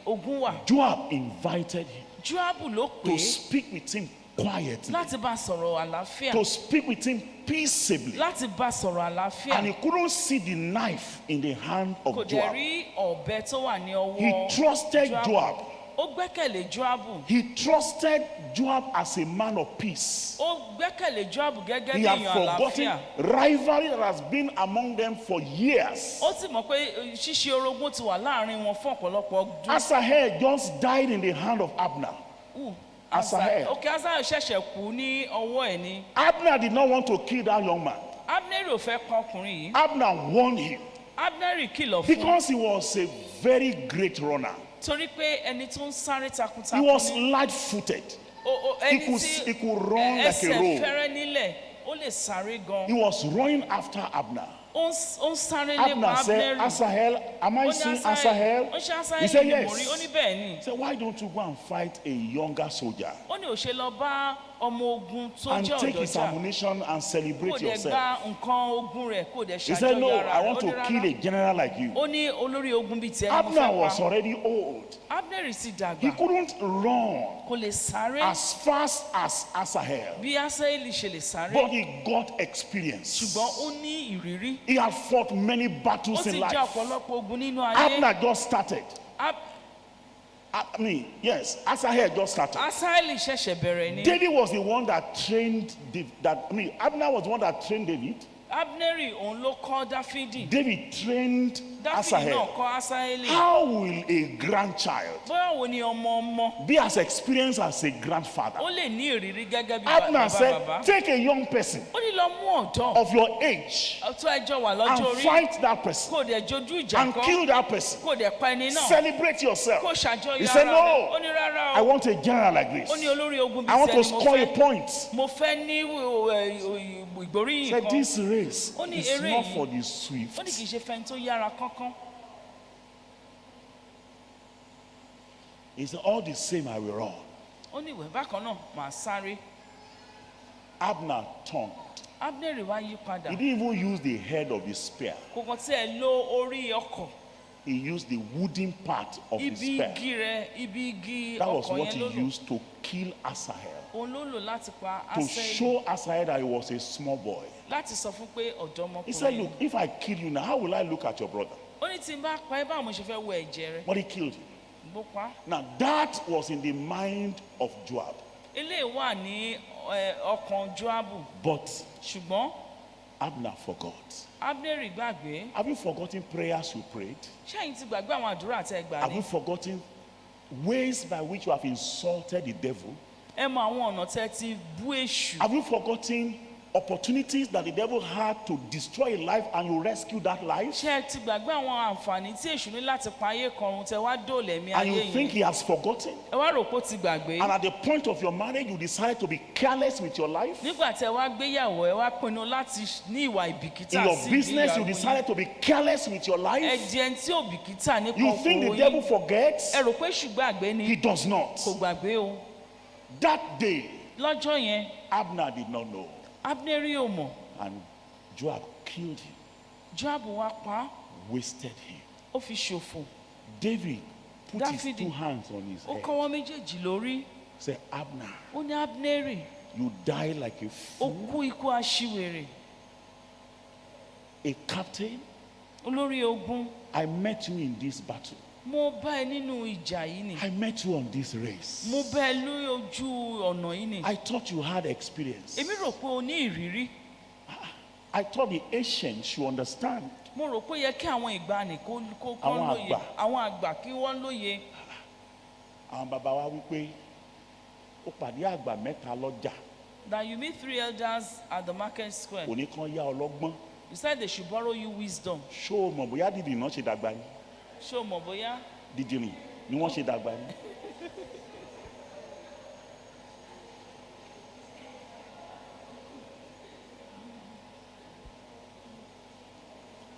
ogun wà.
Joab invited him
Joabu ló pè
to
é
speak with him quietly,
láti bá a sọ̀rọ̀ àlàáfíà.
to speak with him peaceably.
láti bá a sọ̀rọ̀ àlàáfíà.
And he couldn't see the knife in the hand
kò
of
dẹ̀
Joab.
rí ọ̀bẹ tó wà ní
He
ọwọ́
trusted Joab.
ó gbẹ́kẹ̀lé Joabu.
He trusted Joab as a man of peace.
ó gbẹ́kẹ̀lé Joabu gẹ́gẹ́
He
bí
had
èèyàn
forgotten
àlàáfíà.
rivalry that has been among them for years.
ó sì mọ̀ pé ṣíṣe orogún ti wà láàrin wọn fún ọ̀pọ̀lọpọ̀ ọdún.
Asahel just died in the hand of Abner. Asahel.
òkè Asahel ṣẹ̀ṣẹ̀ kú ní ọwọ́ ẹ̀ ni.
Abner did not want to kill that young man.
Abneri ò fẹ́ pa ọkùnrin yìí.
Abner warned him
Abneri kìlọ̀ fún un
because he was a very great runner.
torí pé ẹni tó ń sáré
He
takuntakun
was
ni.
light-footed.
Ẹni
He could run like a
ẹsẹ̀
roe.
fẹ́rẹ́ nílẹ̀ ó lè sáré gan.
He was running after Abner.
ó ń sáré lépa
Abner said,
Abneri.
Asahel, am I
ó ní
seeing
Asahel
Asahel?
ó ṣe
He
Asahel
said,
ni mo rí ó
yes.
ní bẹ́ẹ̀ ni.
He said, why don't you go and fight a younger soldier
ó ní ò ṣe lọ bá ọmọ ogun tó
and
jẹ́
take
ọ̀dọ́
his
jà
ammunition and
kò
celebrate
dẹ̀
yourself?
gba nǹkan ogun rẹ̀ kò dẹ̀
He said, no,
ṣàjọyọ̀ ara
I
rẹ̀
want
ó ní
to kill a
rárá.
general like you.
ó ní olórí ogun bíi tiẹ̀ ni mo
Abner
fẹ́
was
pa.
already old.
Abneri sì
He
dàgbà
couldn't run
kò lè sáré
as fast as Asahel,
bí Asahel ṣe lè sáré
but he got experience.
ṣùgbọ́n ó ní ìrírí.
He had fought many
ó
battles
sì
in
jẹ́
life.
ọ̀pọ̀lọpọ̀ ogun nínú ayé.
Abner just started. I mean, yes, Asahel just started.
Asaeli ṣẹ̀ṣẹ̀ bẹ̀rẹ̀ ni.
David was the one that trained Abner was the one that trained David.
Abneri òun ló kọ́ Dáfídì.
David trained
Dáfídì náà
Asahel.
kọ́ Asaeli.
How will a grandchild
Bóyá wo ni ọmọ
be as experienced as a grandfather?
ó lè ní ìrírí gẹ́gẹ́ bí
Abner
bàbá
said,
bàbá.
take a young person
Ó ní lọ mú ọ̀dọ́
of your age
tó ẹjọ́ wà
and
lọ́jọ́ orí
fight that person
kó dẹ̀ jojú ìjà
and
kan
kill that person.
kó dẹ̀ pa ẹni náà
Celebrate yourself.
kó ṣàjọyọ̀
He said,
ara
no.
rẹ̀. Ó ní rárá
I
o.
want a general like this.
Ó ní olórí ogun bíi
I want to
sẹ́ni mo
score a
fẹ́.
point.
Mo fẹ́ ní ìgbóríyìn
Said
kan.
this race
Ó ní
is
eré
not
yìí.
for the swift.
Ó ní kì í ṣe fẹ́ni tó yára kánkán.
He said, all the same I will run.
Ó ní ìwẹ̀ bákan náà màá sáré.
Abner turned.
Abneri wá yí padà.
He didn't even use the head of the spear.
Kò kàn tí ẹ lo orí ọkọ̀.
He used the wooden part of the
Ibi
spear.
igi rẹ̀, ibi igi
That was
ọkọ̀
what
yẹn
he
ló lò.
used to kill Asahel.
Òun ló lò láti pa
To
Asaeli.
show Asahel that he was a small boy.
Láti sọ fún pé
He said,
ọ̀dọ́mọkùnrin.
look, if I kill you now, how will I look at your brother?
Ó ní tí n bá pa ẹ́ báwo mo ṣe fẹ́ wo ẹ̀jẹ̀ rẹ̀.
But he killed him.
Bó pa á.
Now that was in the mind of Joab.
Eléyìí wà ní ọkàn Joabu.
But
Ṣùgbọ́n
Abner forgot.
Abneri gbàgbé.
Have you forgotten prayers you prayed?
Ṣẹ́yìn ti gbàgbé àwọn àdúrà tẹ́ ẹ gbà
Have
ni.
you forgotten ways by which you have insulted the devil?
Ẹ mọ àwọn ọ̀nà tẹ́ ti bú èṣù.
Have you forgotten opportunities that the devil had to destroy a life and you rescue that life?
Ṣé ẹ ti gbàgbé àwọn àǹfààní tí èṣù ní láti pa ayé kan tẹ́ wá dóòlà ẹ̀mí
And
ayé
you think
yìí.
he has forgotten?
Ẹ wá rò pé ó ti gbàgbé.
And at the point of your marriage, you decide to be careless with your life?
Nígbà tẹ́ wá gbéyàwó ẹ wá pinnu láti ní ìwà
In
ìbìkítà
your
sí
business, you
ìgbéyàwó yìí.
decided to be careless with your
Ẹ
life?
di ẹni tí ò bìkítà nípa
You think
okòwò
the devil
yìí.
forgets?
Ẹ rò pé èṣù gbàgbé ni.
He does not.
Kò gbàgbé o.
That day,
Lọ́jọ́ yẹn,
Abner did not know.
Abneri ò mọ̀.
And Joab killed him,
Joabu wá pa á,
wasted him.
ó fi ṣòfò.
David put his
Dáfídì.
2 hands on his
Ó
head.
kọ́wọ́ méjèèjì lórí.
Say, Abner,
Ó ní Abneri,
you die like a
ó
fool.
kú ikú aṣiwèrè.
A captain,
Olórí ogun,
I met you in this battle.
mo bá ẹ nínú ìjà yìí ni.
I met you on this race.
Mo bá ẹ lórí ojú ọ̀nà yìí ni.
I thought you had experience.
Èmi rò pé o ní ìrírí.
I thought the ancients should understand.
Mo rò pé ó yẹ kí àwọn ìgbàanì kó kọ́
Àwọn
lóye.
àgbà.
Àwọn àgbà kí wọ́n lóye.
Àwọn bàbá wa wípé ó pàdé àgbà mẹ́ta lọ́jà.
That you meet 3 elders at the market square.
Kò ní kán yá ọlọ́gbọ́n.
You said they should borrow you wisdom.
Ṣó o mọ̀ bóyá dídì náà ṣe dàgbà ni?
Ṣé o mọ̀ bóyá?
Dídìrín ni wọ́n ṣe dàgbà ni.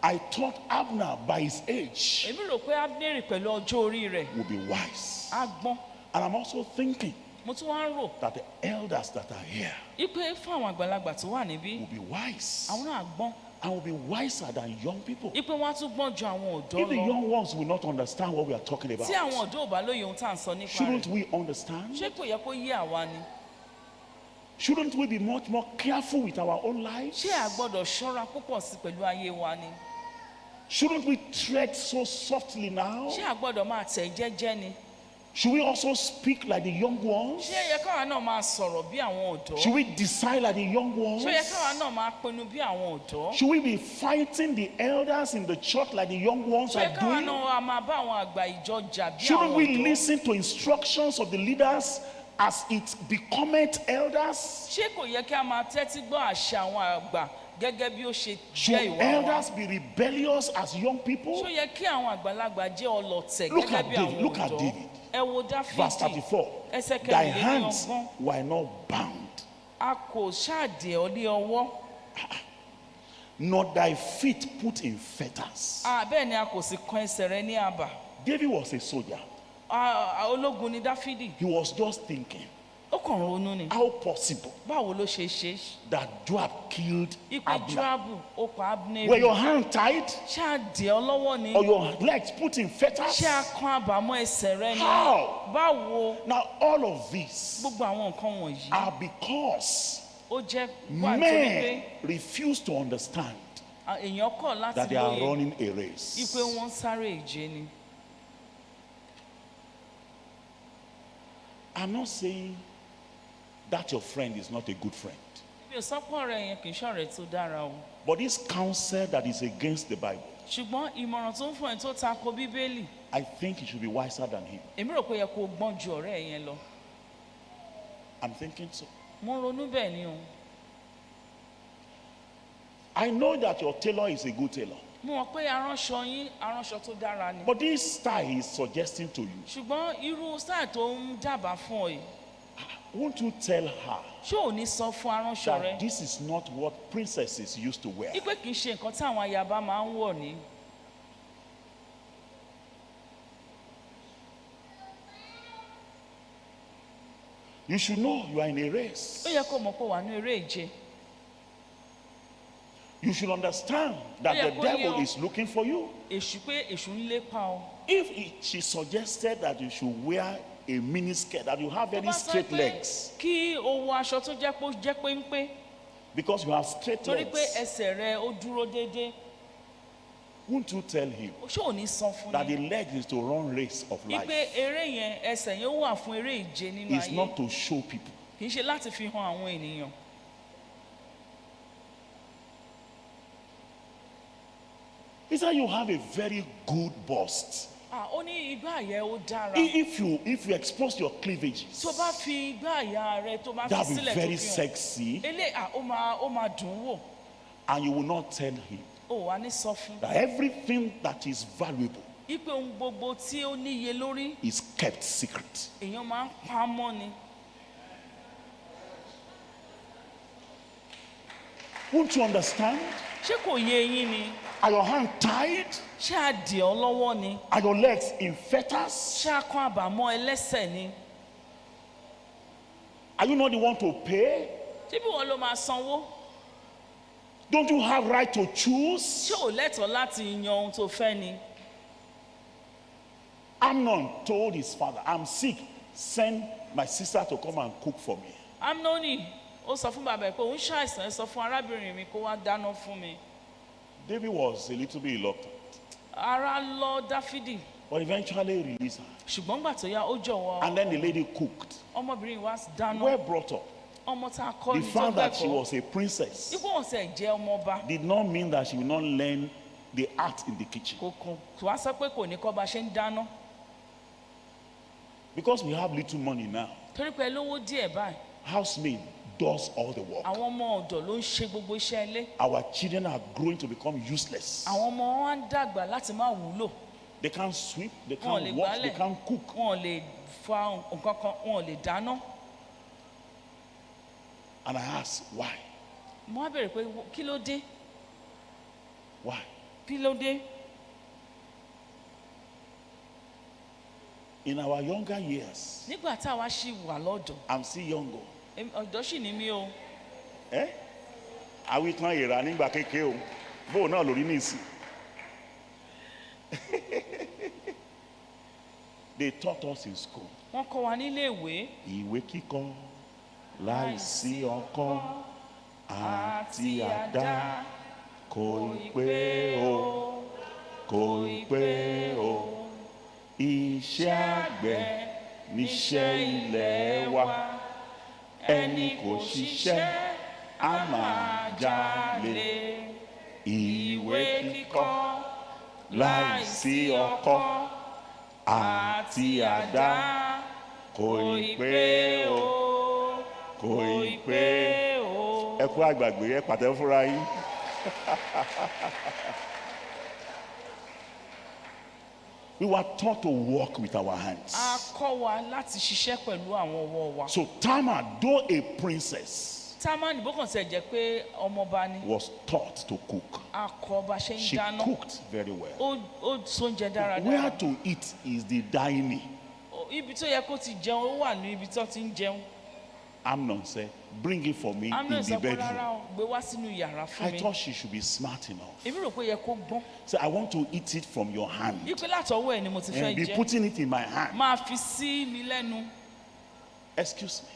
I thought Abner by his age
Èmi rò pé Abneri pẹ̀lú ọjọ́ orí rẹ̀
would be wise.
á gbọ́n.
And I'm also thinking
Mo tún wá ń rò
that the elders that are here
ipe fún àwọn àgbàlagbà tó wà níbí,
will be wise
àwọn náà gbọ́n.
and will be wiser than young people.
Ipe wọn á tún gbọ́n ju àwọn ọ̀dọ́
If the
lọ.
young ones will not understand what we are talking about,
Tí àwọn ọ̀dọ́ ò bá lóye ohun tá à ń sọ nípa
shouldn't
rẹ̀,
we understand?
ṣé kò yẹ kó yé àwa ni?
Shouldn't we be much more careful with our own lives?
Ṣé a gbọ́dọ̀ ṣọ́ra púpọ̀ sí pẹ̀lú ayé wa ni?
Shouldn't we tread so softly now?
Ṣé a gbọ́dọ̀ máa tẹ̀ jẹ́jẹ́ ni?
Should we also speak like the young ones?
Ṣé ó yẹ káwa náà máa sọ̀rọ̀ bí àwọn ọ̀dọ́?
Should we decide like the young ones?
Ṣé ó yẹ káwa náà máa pinnu bí àwọn ọ̀dọ́?
Should we be fighting the elders in the church like the young ones
Ṣé ó
are
yẹ káwa
doing?
náà máa bá àwọn àgbà ìjọ jà bí
Shouldn't
àwọn
we
ọ̀dọ́?
listen to instructions of the leaders as it becometh elders?
Ṣé kò yẹ kí a máa tẹ́tí gbọ́ àṣẹ àwọn àgbà gẹ́gẹ́ bí ó ṣe
Should
jẹ́ ìwà wa?
elders be rebellious as young people?
Ṣé ó yẹ kí àwọn àgbàlagbà jẹ́ ọlọ̀tẹ̀
Look
gẹ́gẹ́
at
bí
David.
àwọn
Look at
ọ̀dọ́?
David.
Ẹ wo
Verse
Dáfídì
34.
ẹsẹ̀
Thy hands
kẹrìnlélọ́gbọ̀n.
were not bound,
A kò ṣáàdì ọ́ ní ọwọ́.
nor thy feet put in fetters.
Bẹ́ẹ̀ ni a kò sì kan ẹsẹ̀ rẹ ní àbà.
David was a soldier.
Ológun ni Dáfídì.
He was just thinking,
Ó kàn ronú ni.
how possible
Báwo ló ṣe ṣe?
that Joab killed
Ipe
Abner?
Joabu ó pa
Were
Abneri.
your hand tied
Ṣáàdì ọ́ lọ́wọ́ ni.
or your legs put in fetters?
Ṣé a kan àbàmọ́ ẹsẹ̀ rẹ ni?
How?
Báwo?
Now all of this
Gbogbo àwọn nǹkan wọ̀nyí.
are because
Ó jẹ́ wà nítorí
men
pé
refuse to understand
èèyàn kọ̀ láti
that they are
lóye
running a race.
ipe wọ́n ń sáré ìje ni.
I'm not saying that your friend is not a good friend.
mi ò sọ pé ọ̀rẹ́ yẹn kì í ṣọ̀rẹ́ tó dára o.
But this counsel that is against the Bible,
ṣùgbọ́n ìmọ̀ràn tó ń fún ẹ tó tako bíbélì,
I think you should be wiser than him.
èmi rò pé ó yẹ kó o gbọ́n ju ọ̀rẹ́ yẹn lọ.
I'm thinking so.
mo ń ronú bẹ́ẹ̀ ni o.
I know that your tailor is a good tailor.
mo mọ̀ pé aránṣọ yín aránṣọ tó dára ni.
But this style he is suggesting to you,
ṣùgbọ́n irú style tó ń dábàá fún ọ yìí,
won't you tell her
ṣé ò ní sọ fún aránṣọ rẹ
that this is not what princesses used to wear?
wípé kì í ṣe nǹkan tí àwọn ayaba máa ń wọ̀ ní.
You should know you are in a race.
ó yẹ kó mọ̀ pé wà ní eré ìje.
You should understand that
Yeah,
the
kó
devil
yé o.
is looking for you.
èṣù pé èṣù ń lépa ọ.
If she suggested that you should wear a mini skirt, that you have
tó
very
bá sọ
straight
pé
legs,
kí o wọ aṣọ tó jẹ́ péńpé
because you have straight
torí pé
legs,
ẹsẹ̀ rẹ ó dúró déédéé,
won't you tell him
ṣé ò ní sọ fún
that
ni
the leg is to run race of
wípé
life?
eré yẹn ẹsẹ̀ yẹn ó wà fún eré ìje nínú
It's
ayé,
not to show people.
kì í ṣe láti fi hàn àwọn ènìyàn.
He said you have a very good bust.
ó ní igbá àyà ó dára.
If you expose your cleavages,
tó bá fi igbá àyà rẹ tó bá fi
that will be
sílẹ̀ tó
very
fi hàn
sexy,
ó máa dùn ún wò.
and you will not tell him
ó wà ní sọ fún
that everything that is valuable
ipe ohun gbogbo tí ó níye lórí
is kept secret.
èèyàn máa ń pa á mọ́ ni.
Won't you understand?
ṣé kò yé eyín ni?
Are your hands tied?
ṣé a dì ọ́ lọ́wọ́ ni?
Are your legs in fetters?
ṣé a kán àbàmọ́ ẹlẹ́sẹ̀ ni?
Are you not the one to pay?
ṣé bí wọ́n ló máa sanwó?
Don't you have right to choose?
ṣé ò lẹ́tọ̀ọ́ láti yan ohun tó fẹ́ ni?
Amnon told his father, I'm sick. Send my sister to come and cook for me.
Amnoni ó sọ fún bàbá ẹ̀ pé òun ṣàìsàn, ẹ sọ fún arábìnrin mi kó wá dáná fún mi.
David was a little bit reluctant,
Ara lọ Dáfídì,
but eventually released her.
ṣùgbọ́n gbà tó yá ó jọ̀wọ́.
And then the lady cooked.
Ọmọbìnrin wá dáná.
Well brought up.
Ọmọ tá a kọ́
The
ni tó
fact that she
gbẹ̀kọ́.
was a princess
Ipò wọn sẹ̀ jẹ́ ọmọọba.
did not mean that she will not learn the art in the kitchen.
Kò wá sọ pé kò ní kọ́ bá ṣe ń dáná.
Because we have little money now,
Torí pé lówó díẹ̀ báyìí,
housemaid does all the work.
àwọn ọmọ ọ̀dọ̀ ló ń ṣe gbogbo iṣẹ́ ilé.
Our children are growing to become useless.
Àwọn ọmọ wọn á ń dàgbà láti má wúlò.
They can't sweep, they
Wọn ò lè
can't wash, they
gbálẹ̀.
can't cook.
Wọn ò lè fa nǹkan kan, wọn ò lè dáná.
And I ask, why?
Mo wá bèrè pé kí ló dé?
Why?
Kí ló dé?
In our younger years,
Nígbà táwa ṣì wà lọ́dọ̀,
I'm still younger.
ọ̀dọ́ sì ni mí o.
Eh? Àwí kan ìrà nígbà kékeré o. Bóò náà lórí nísìn. They taught us in school.
Wọ́n kọ́ wa nílé ìwé.
Ìwé kíkọ láìsí ọkọ́ àti àdá kò ì pé o, kò ì pé o. Iṣẹ́ àgbẹ̀ níṣẹ́ ilẹ̀ wa. Ẹni kò ṣiṣẹ́ á máa jalè. Ìwé kíkọ láìsí ọkọ́ àti àdá kò ì pé o, kò ì pé o. Ẹ kú àgbàgbé, ẹ pàtẹ́wọ́ fúnra yín. We were taught to work with our hands.
A kọ́ wa láti ṣiṣẹ́ pẹ̀lú àwọn ọwọ́ wa.
So Tamar, though a princess,
Támánì bó kàn ṣe jẹ́ pé ọmọọba ni.
was taught to cook.
A kọ́ bá ṣe ń
She
dáná.
cooked very well.
Ó sóúnjẹ dáradára.
Where to eat is the dining.
Ibi tó yẹ kó ti jẹun ó wà ní ibi tó ti ń jẹun.
Amnon said, bring it for me in
Amnon
the
sọ pé rárá
bedroom.
o, gbé wá sínú yàrá fún
I
mi.
thought she should be smart enough.
Èmi rò pé yẹ kó gbọ́n.
So I want to eat it from your hand
Ipe látọwọ́ ẹ̀ ni mo ti fẹ́
and be
jẹ.
putting it in my hand.
Máa fi sí mi lẹ́nu.
Excuse me.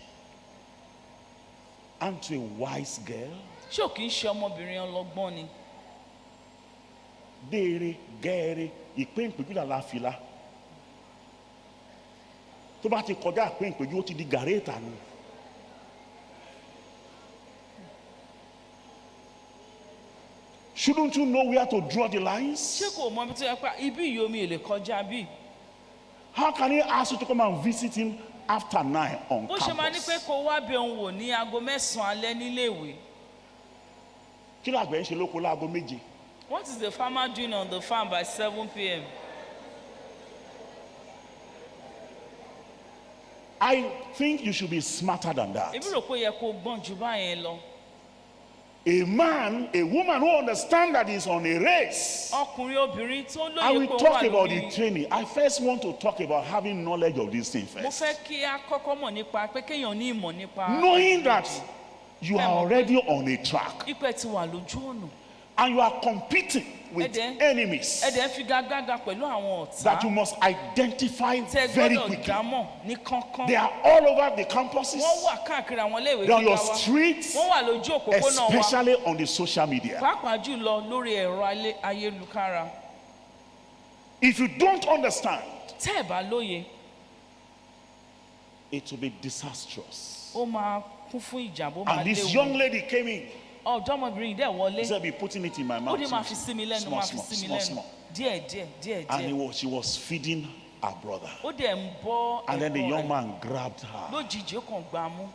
Aren't you a wise girl?
Ṣé ò kì í ṣe ọmọbìnrin ọlọ́gbọ́n ni?
Dèrè gẹ́rẹ́ ìpín ìpínpín la fìlà. tó bá ti kọjá pé ìpéjú ó ti di gàréètà ni. Shouldn't you know where to draw the lines?
ṣé kò mọ ibi tó yẹ pé ibi yìí omi ò lè kọjá bí?
How can he ask you to come and visit him after 9 on
bó ṣe máa ní pé
campus?
kó wá bẹ̀ òun wò ní aago 9 alẹ́ níléèwé.
Kí ló àgbẹ̀ ń ṣe lóko láago 7?
What is the farmer doing on the farm by 7 p.m.?
I think you should be smarter than that.
èmi rò pé yẹ kó gbọ́n jù báyẹn lọ.
A woman who understands that he's on a race.
ọkùnrin obìnrin tó
I
lóye
will
pé ó
talk
wà
about the
lórí.
training. I first want to talk about having knowledge of this thing
mo
first.
fẹ́ kí a kọ́kọ́ mọ̀ nípa pé kéèyàn ní ìmọ̀ nípa.
Knowing that you are already on a track
ipẹ́ ti wà lójú ọ̀nà.
and you are competing with
Ẹ̀dẹ̀-
enemies
ẹ̀dẹ̀ ń figagbága pẹ̀lú àwọn
that you
ọ̀tá.
must identify
tẹ
very
gbọ́dọ̀
quickly.
dámọ̀ ní kánkán.
They are all over the campuses.
wọ́n wà káàkiri àwọn iléèwé
They're on your
gíga wa.
streets,
wọ́n wà lójú òpópónà wa.
especially on the social media.
pàápàá jùlọ lórí ẹ̀rọ ayélujára.
If you don't understand,
tẹ́ ẹ̀ bá lóye
it will be disastrous.
ó máa kún fún ìjàmbá, ó máa
And this young
léwu.
lady came in.
ọ̀dọ́mọbìnrin dẹ̀ wọlé.
He said, be putting it in my
ó
mouth.
ní máa fi sí mi lẹ́nu,
Small,
máa fi
small,
sí mi
small,
lẹ́nu.
small.
díẹ̀
And she was feeding her brother.
ó dẹ̀ ń bọ́
And then the
ẹ̀kọ́
young
rẹ̀.
man grabbed her
lójijì ó kàn gbà á mú.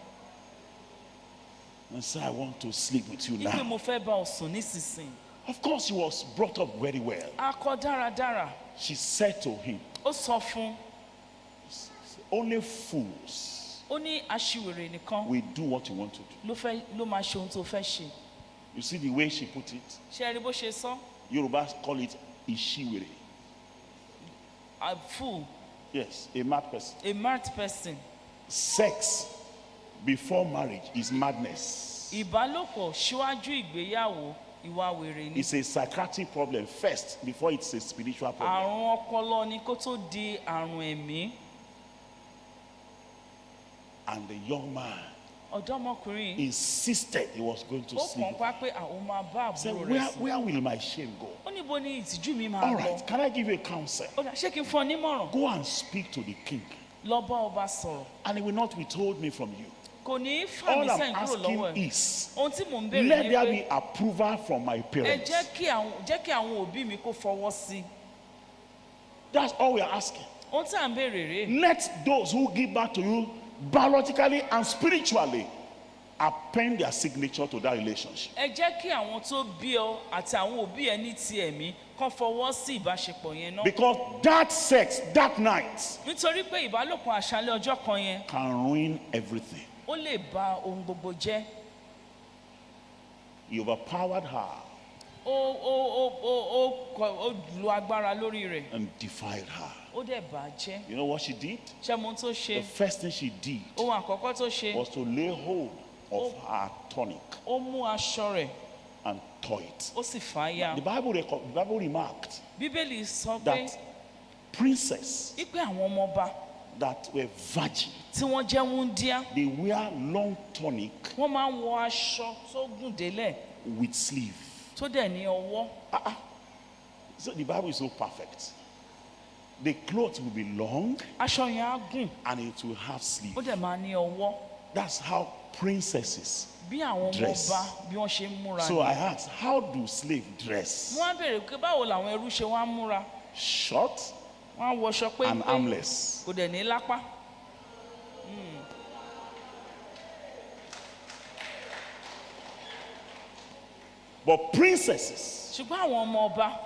and said, I want to sleep with you
ipe
now.
mo fẹ́ bá ọ sùn nísinsìnyí.
Of course, she was brought up very well.
a kọ́ dáradára.
She said to him,
ó sọ fún.
only fools
ó ní aṣiwèrè nìkan
will do what you want to do.
ló máa ṣe ohun tó fẹ́ ṣe.
You see the way she put it?
ṣé ẹ rí bó ṣe sọ?
Yoruba call it ishiwere.
A fool,
Yes, a mad person.
a mad person.
Sex before marriage is madness.
ìbálòpọ̀ síwájú ìgbéyàwó ìwà wèrè ni.
It's a psychiatric problem first before it's a spiritual problem.
àrùn ọpọlọ ni kó tó di àrùn ẹ̀mí.
And the young man
ọ̀dọ́mọkùnrin
insisted he was going to
ó
sleep.
kàn pa pé àwọn máa bá
Said,
àbúrò
where,
rẹ̀ sùn.
where will my shame go?
ó ní bo ni ìtìjú mi máa
All
lọ.
right, can I give you a counsel?
ó dà, ṣé kí n fún ọ nímọ̀ràn?
Go and speak to the king,
lọ bá ọba sọ̀rọ̀.
and he will not withhold me from you.
kò ní í fà
All
mí
I'm
sẹ́yìn kúrò lọ́wọ́
asking
ẹ̀.
is,
ohun tí mò ń béèrè
let
ni
there
pé
be approval from my
ẹ
parents.
jẹ́ kí àwọn òbí mi kó fọwọ́ sí i.
That's all we are asking.
ohun tí à ń béèrè rèé.
Let those who give back to you biologically and spiritually append their signature to that relationship.
ẹ jẹ́ kí àwọn tó bí ọ àti àwọn òbí ẹ ní ti ẹ̀mí kán fọwọ́ sí ìbáṣepọ̀ yẹn náà.
Because that sex, that night,
nítorí pé ìbálòpọ̀ àṣálẹ́ ọjọ́ kan yẹn
can ruin everything.
ó lè ba ohun gbogbo jẹ́.
He overpowered her
ó lo agbára lórí rẹ̀
and defied her.
ó dẹ̀ bà á jẹ́.
You know what she did?
ṣé mo tó ṣe?
The first thing she did
ohun àkọ́kọ́ tó ṣe
was to lay hold of her tunic
ó mú aṣọ rẹ̀
and tore it.
ó sì fà á ya.
The Bible remarked
bíbélì sọ pé
that princess
wípé àwọn ọmọọba
that were virgin,
tí wọ́n jẹ́ wúńdíá
they wear long tunic
wọ́n máa ń wọ aṣọ tó gùn délẹ̀
with sleeve.
tó dẹ̀ ní ọwọ́.
So the Bible is so perfect. The clothes will be long
aṣọ yẹn á gùn
and it will have sleeve.
ó dẹ̀ máa ní ọwọ́.
That's how princesses
bí àwọn
dress.
ọmọọba bí wọ́n ṣe ń múra
So
ni.
I asked, how do slave dress?
wọ́n á béèrè pé báwo làwọn ẹrú ṣe wá ń múra.
Short
wọ́n á wọṣọ
and
péńpé
armless.
kò dẹ̀ ní lápá.
But princesses
ṣùgbọ́n àwọn ọmọọba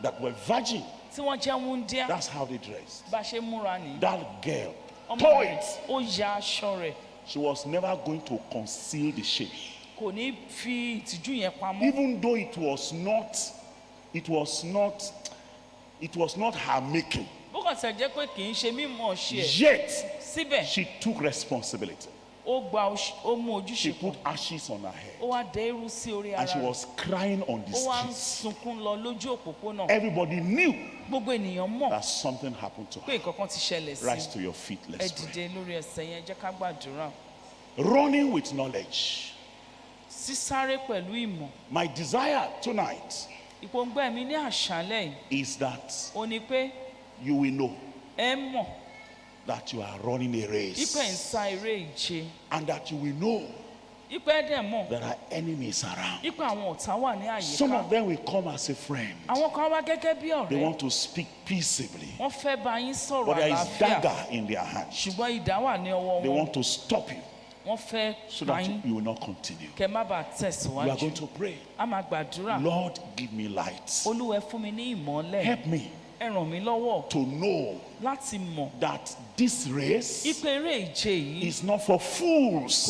that were virgin,
tí wọ́n jẹ́ wúńdíá
that's how they dressed.
bá ṣe ń múra nìyí.
That girl
ọmọ
tore
rẹ̀
it.
ó ya aṣọ rẹ̀
She was never going to conceal the shame.
kò ní fi ìtìjú yẹn pamọ́.
Even though it was not her making.
bó kàn tẹ̀ jẹ́ pé kì í ṣe mímọ̀ ṣe ẹ̀
Yet
síbẹ̀
she took responsibility.
ó mú
She
ojúṣe
put
kan.
ashes on her head
ó wá dẹ irú sí orí
and
ara
she
rẹ̀.
was crying on the
ó wá ń
streets.
sunkún lọ lójú òpópónà.
Everybody knew
gbogbo ènìyàn mọ̀
that something happened to her.
pé nǹkan kan ti ṣẹlẹ̀
Rise
sí
to your feet,
i. ẹ
let's pray.
dìde lórí ẹsẹ̀ yẹn jẹ́ ká gbàdúrà.
Running with knowledge.
sísáré pẹ̀lú ìmọ̀.
My desire tonight
ìpòǹgbẹ́ mi ní àṣálẹ̀ yìí
is that
ó ní pé
you will know
ẹ mọ̀
that you are running a
Ipe ń
race
sa eré ìje.
and that you will know
Ipe dẹ̀ mọ̀.
there are enemies around.
Ipe àwọn ọ̀tá wà ní
Some of
àyíká.
them will come as a friend.
Àwọn kan wá gẹ́gẹ́ bí
They
ọ̀rẹ́.
want to speak peaceably,
Wọ́n fẹ́ bá yín sọ̀rọ̀
but there is
àlàáfíà.
dagger in their hands.
Ṣùgbọ́n idà wà ní ọwọ́
They
wọn.
want to stop you
Wọ́n fẹ́
so
pa
that
yín.
you will not continue.
Kẹ́ má bàa
You are
tẹ̀síwájú.
going to pray.
A máa gbàdúrà.
Lord, give me light.
Olúwa ẹ fún mi ní ìmọ́lẹ̀.
Help me
Ẹ ràn mí lọ́wọ́
to know
láti mọ̀.
that this race
Ipe eré ìje yìí
is not for fools.